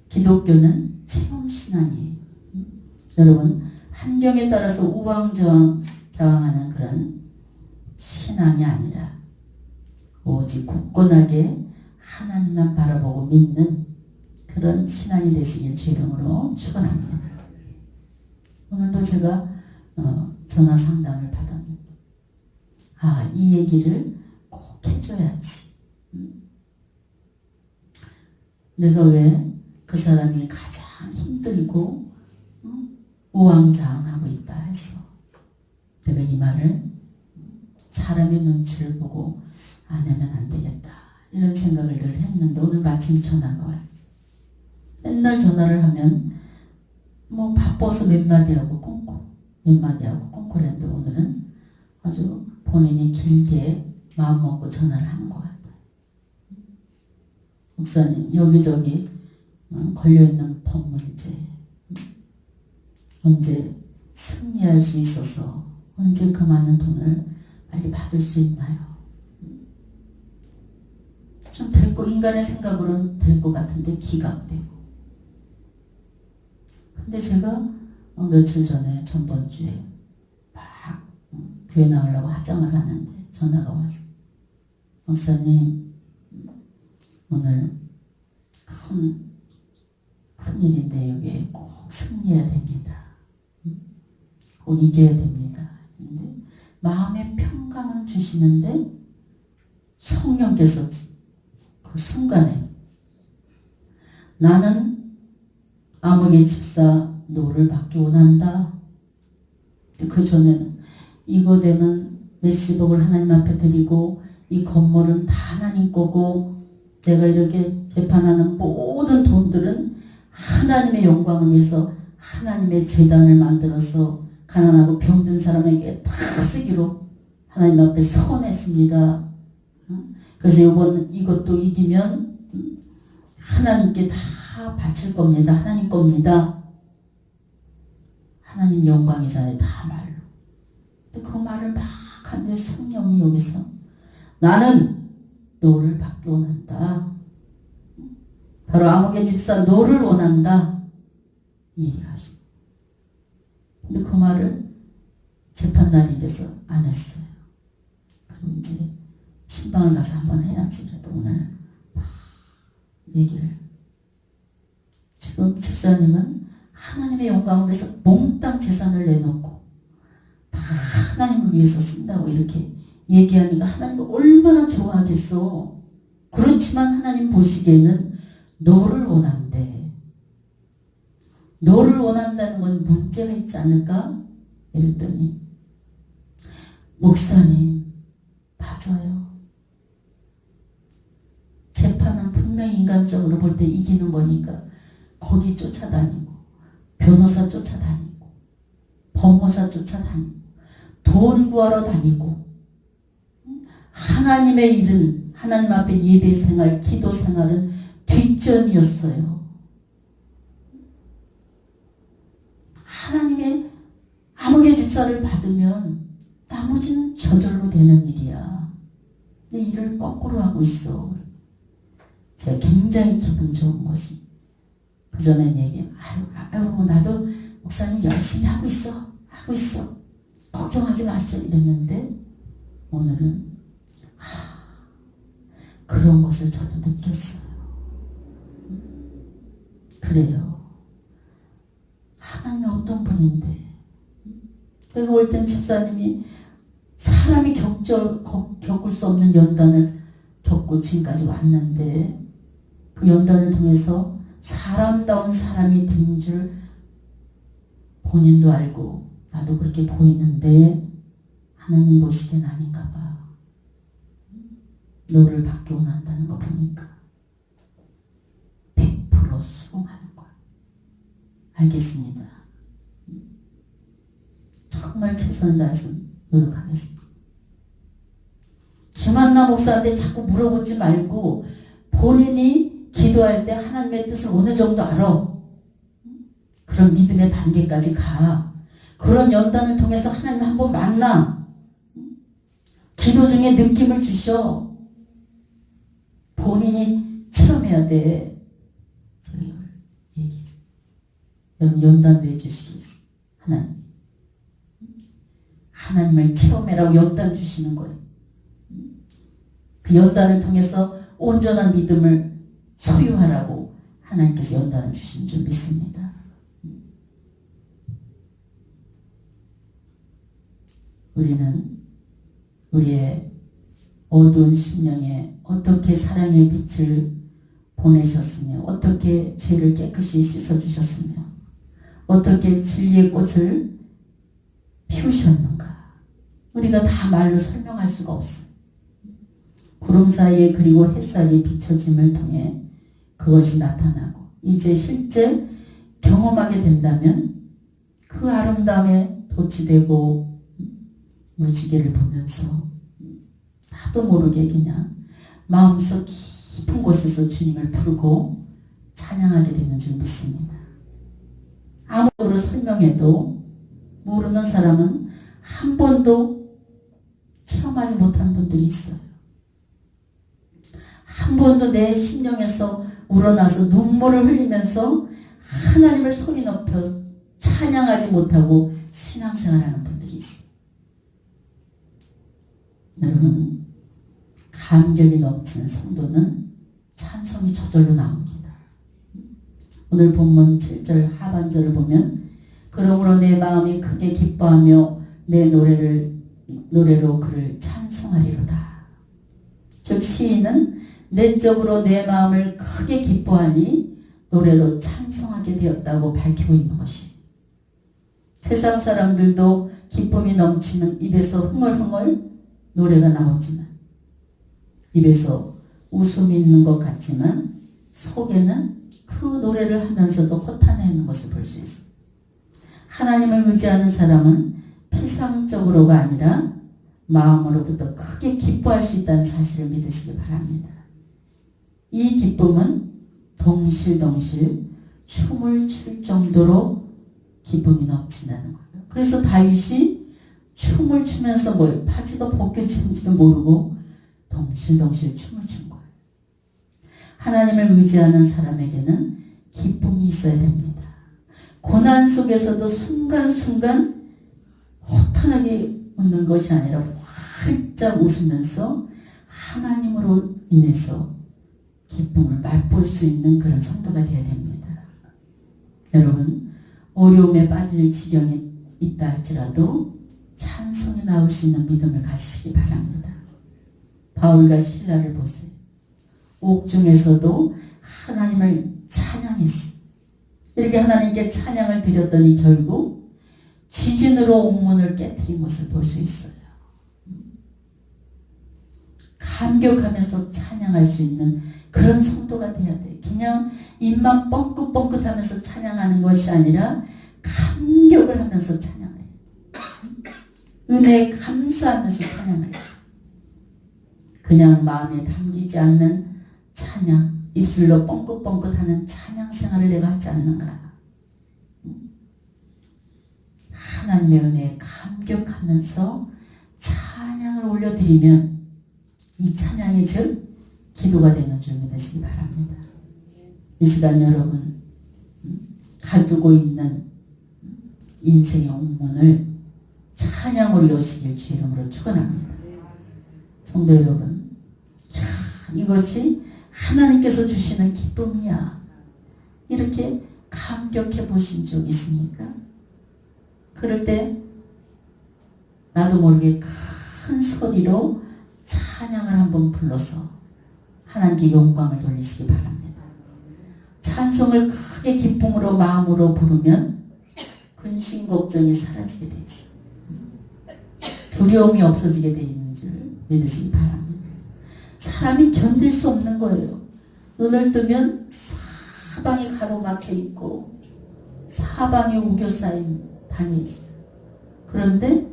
기독교는 체험신앙이에요. 여러분, 환경에 따라서 우왕좌왕하는 그런 신앙이 아니라 오직 굳건하게 하나님만 바라보고 믿는 그런 신앙이 되시길 주 이름으로 축원합니다. 오늘도 제가 전화 상담을 받았는데 이 얘기를 꼭 해줘야지. 내가 왜 그 사람이 가장 힘들고 우왕좌왕하고 있다 해서 내가 이 말을 사람의 눈치를 보고 안 하면 안 되겠다 이런 생각을 늘 했는데 오늘 마침 전화가 왔어. 맨날 전화를 하면 뭐 바빠서 몇 마디 하고 끊고 몇 마디 하고 끊고 그랬는데 오늘은 아주 본인이 길게 마음 먹고 전화를 하는 것 같아요. 목사님 여기저기 걸려있는 법 문제 언제 승리할 수 있어서 언제 그 많은 돈을 빨리 받을 수 있나요? 좀 될 거 인간의 생각으로는 될 것 같은데 기각되고 근데 제가 며칠 전에 전번주에 막 교회 나오려고 화장을 하는데 전화가 왔어요. 목사님 오늘 큰 일인데 여기에 꼭 승리해야 됩니다. 꼭 이겨야 됩니다. 근데 마음의 평강은 주시는데 성령께서 그 순간에 나는 아무개 집사 노를 받기 원한다. 그 전에는 이거 되면 몇십억을 하나님 앞에 드리고 이 건물은 다 하나님 거고 내가 이렇게 재판하는 모든 돈들은 하나님의 영광을 위해서 하나님의 재단을 만들어서 가난하고 병든 사람에게 다 쓰기로 하나님 앞에 서원했습니다. 그래서 이것도 이기면 하나님께 다 바칠 겁니다. 하나님 겁니다. 하나님 영광이잖아요. 다 말로. 근데 그 말을 막 하는데 성령이 여기서 나는 너를 받기 원한다. 바로 아무개 집사 너를 원한다. 이 얘기를 하시죠. 근데 그 말을 재판날이라서 안 했어요. 그럼 이제 신방을 가서 한번 해야지. 그래도 오늘 얘기를 지금 집사님은 하나님의 영광을 위해서 몽땅 재산을 내놓고 다 하나님을 위해서 쓴다고 이렇게 얘기하니까 하나님이 얼마나 좋아하겠어. 그렇지만 하나님 보시기에는 너를 원한대. 너를 원한다는 건 문제가 있지 않을까? 이랬더니 목사님 맞아요. 재판은 분명히 인간적으로 볼 때 이기는 거니까 거기 쫓아다니고 변호사 쫓아다니고 법무사 쫓아다니고 돈 구하러 다니고 하나님의 일은 하나님 앞에 예배 생활, 기도 생활은 뒷전이었어요. 하나님의 아무개 집사를 받으면 나머지는 저절로 되는 일이야. 근데 일을 거꾸로 하고 있어. 제가 굉장히 기분 좋은 것이 그전엔 얘기 아유 나도 목사님 열심히 하고 있어 걱정하지 마시죠 이랬는데 오늘은 그런 것을 저도 느꼈어요. 그래요. 하나님이 어떤 분인데 내가 올 땐 집사님이 사람이 겪을 수 없는 연단을 겪고 지금까지 왔는데 그 연단을 통해서 사람다운 사람이 된 줄 본인도 알고 나도 그렇게 보이는데 하나님 보시기엔 아닌가 봐. 너를 받기 원한다는 거 보니까 100% 수긍하는 거야. 알겠습니다. 정말 최선을 다해서 노력하겠습니다. 김한나 목사한테 자꾸 물어보지 말고 본인이 기도할 때 하나님의 뜻을 어느 정도 알아. 그런 믿음의 단계까지 가. 그런 연단을 통해서 하나님 한번 만나. 기도 중에 느낌을 주셔. 본인이 체험해야 돼. 제가 이걸 얘기했어요. 여러분 연단도 해주시겠어요. 하나님을 체험해라고 연단 주시는 거예요. 그 연단을 통해서 온전한 믿음을 소유하라고 하나님께서 연단을 주신 줄 믿습니다. 우리는 우리의 어두운 심령에 어떻게 사랑의 빛을 보내셨으며 어떻게 죄를 깨끗이 씻어주셨으며 어떻게 진리의 꽃을 피우셨는가. 우리가 다 말로 설명할 수가 없어. 구름 사이에 그리고 햇살이 비춰짐을 통해 그것이 나타나고 이제 실제 경험하게 된다면 그 아름다움에 도취되고 무지개를 보면서 나도 모르게 그냥 마음속 깊은 곳에서 주님을 부르고 찬양하게 되는 줄 믿습니다. 아무로 설명해도 모르는 사람은 한 번도 체험하지 못한 분들이 있어요. 한 번도 내 심령에서 우러나서 눈물을 흘리면서 하나님을 소리 높여 찬양하지 못하고 신앙생활하는 분들이 있어요. 여러분, 감격이 넘치는 성도는 찬송이 저절로 나옵니다. 오늘 본문 7절 하반절을 보면 그러므로 내 마음이 크게 기뻐하며 내 노래로 그를 찬송하리로다. 즉 시인은 내적으로 내 마음을 크게 기뻐하니 노래로 찬송하게 되었다고 밝히고 있는 것이. 세상 사람들도 기쁨이 넘치면 입에서 흥얼흥얼 노래가 나오지만 입에서 웃음이 있는 것 같지만 속에는 그 노래를 하면서도 허탄해하는 것을 볼 수 있습니다. 하나님을 의지하는 사람은 피상적으로가 아니라 마음으로부터 크게 기뻐할 수 있다는 사실을 믿으시기 바랍니다. 이 기쁨은 동실동실 춤을 출 정도로 기쁨이 넘친다는 거예요. 그래서 다윗이 춤을 추면서 바지가 벗겨지는지도 모르고 동실동실 춤을 춘 거예요. 하나님을 의지하는 사람에게는 기쁨이 있어야 됩니다. 고난 속에서도 순간순간 허탄하게 웃는 것이 아니라 활짝 웃으면서 하나님으로 인해서 기쁨을 맛볼 수 있는 그런 성도가 되어야 됩니다. 여러분, 어려움에 빠질 지경이 있다 할지라도 찬송이 나올 수 있는 믿음을 가지시기 바랍니다. 바울과 실라를 보세요. 옥중에서도 하나님을 찬양했어요. 이렇게 하나님께 찬양을 드렸더니 결국 지진으로 옥문을 깨트린 것을 볼 수 있어요. 감격하면서 찬양할 수 있는 그런 성도가 돼야 돼. 그냥 입만 뻥긋뻥긋하면서 찬양하는 것이 아니라 감격을 하면서 찬양을 해야 돼. 은혜에 감사하면서 찬양을 해야 돼. 그냥 마음에 담기지 않는 찬양, 입술로 뻥긋뻥긋하는 찬양 생활을 내가 하지 않는가. 하나님의 은혜에 감격하면서 찬양을 올려드리면 이 찬양이 즉 기도가 되는 줄 믿으시기 바랍니다. 이 시간 여러분 가두고 있는 인생의 옥문을 찬양으로 여시길 주 이름으로 축원합니다. 성도 여러분, 이것이 하나님께서 주시는 기쁨이야. 이렇게 감격해 보신 적 있습니까? 그럴 때 나도 모르게 큰 소리로 찬양을 한번 불러서 하나님께 영광을 돌리시기 바랍니다. 찬송을 크게 기쁨으로 마음으로 부르면 근심 걱정이 사라지게 돼 있어요. 두려움이 없어지게 돼 있는 줄 믿으시기 바랍니다. 사람이 견딜 수 없는 거예요. 눈을 뜨면 사방이 가로막혀 있고 사방이 우겨싸인 당이 있어요. 그런데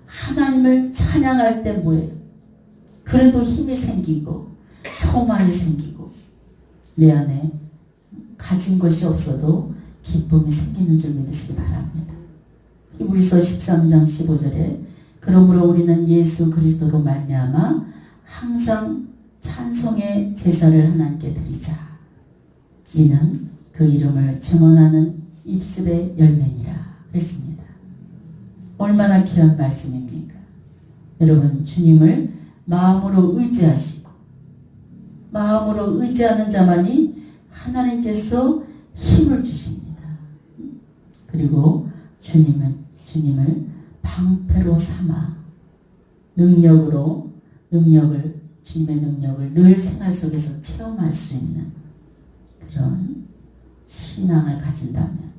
하나님을 찬양할 때 뭐예요? 그래도 힘이 생기고 소망이 생기고 내 안에 가진 것이 없어도 기쁨이 생기는 줄 믿으시기 바랍니다. 히브리서 13장 15절에 그러므로 우리는 예수 그리스도로 말미암아 항상 찬송의 제사를 하나님께 드리자. 이는 그 이름을 증언하는 입술의 열매니라 그랬습니다. 얼마나 귀한 말씀입니까? 여러분, 주님을 마음으로 의지하시고 마음으로 의지하는 자만이 하나님께서 힘을 주십니다. 그리고 주님을 방패로 삼아 주님의 능력을 늘 생활 속에서 체험할 수 있는 그런 신앙을 가진다면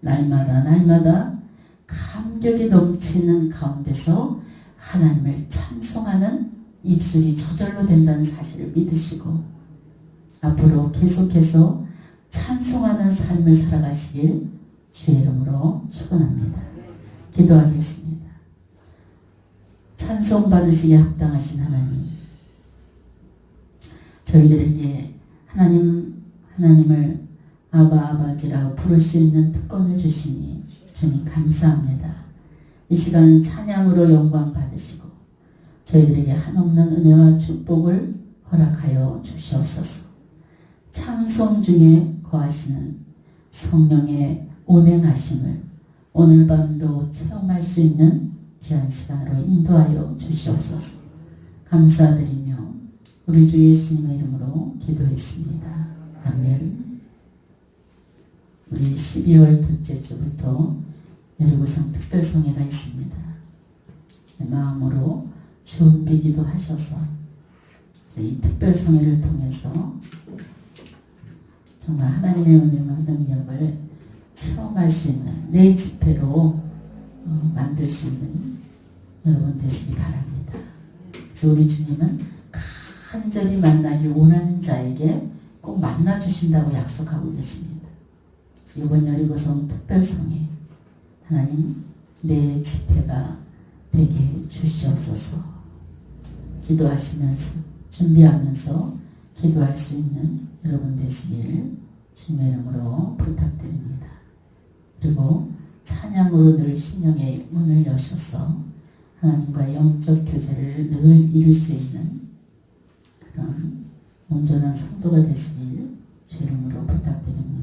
날마다 감격이 넘치는 가운데서 하나님을 찬송하는 입술이 저절로 된다는 사실을 믿으시고 앞으로 계속해서 찬송하는 삶을 살아가시길 주의 이름으로 축원합니다. 기도하겠습니다. 찬송 받으시기에 합당하신 하나님, 저희들에게 하나님을 아버지라고 부를 수 있는 특권을 주시니 주님 감사합니다. 이 시간 찬양으로 영광 받으시고 저희들에게 한없는 은혜와 축복을 허락하여 주시옵소서. 찬송 중에 거하시는 성령의 운행하심을 오늘 밤도 체험할 수 있는 귀한 시간으로 인도하여 주시옵소서. 감사드리며 우리 주 예수님의 이름으로 기도했습니다. 아멘. 우리 12월 둘째 주부터 예루구성 특별성회가 있습니다. 마음으로 준비기도 하셔서 이 특별성회를 통해서 정말 하나님의 은혜와 능력을 체험할 수 있는 내 집회로 만들 수 있는 여러분 되시기 바랍니다. 그래서 우리 주님은 간절히 만나길 원하는 자에게 꼭 만나주신다고 약속하고 계십니다. 이번 여리고성 특별성회 하나님 내 집회가 되게 주시옵소서. 기도하시면서 준비하면서 기도할 수 있는 여러분 되시길 주님의 이름으로 부탁드립니다. 그리고 찬양으로 늘 심령의 문을 여셔서 하나님과 영적 교제를 늘 이룰 수 있는 그런 온전한 성도가 되시길 주 이름으로 부탁드립니다.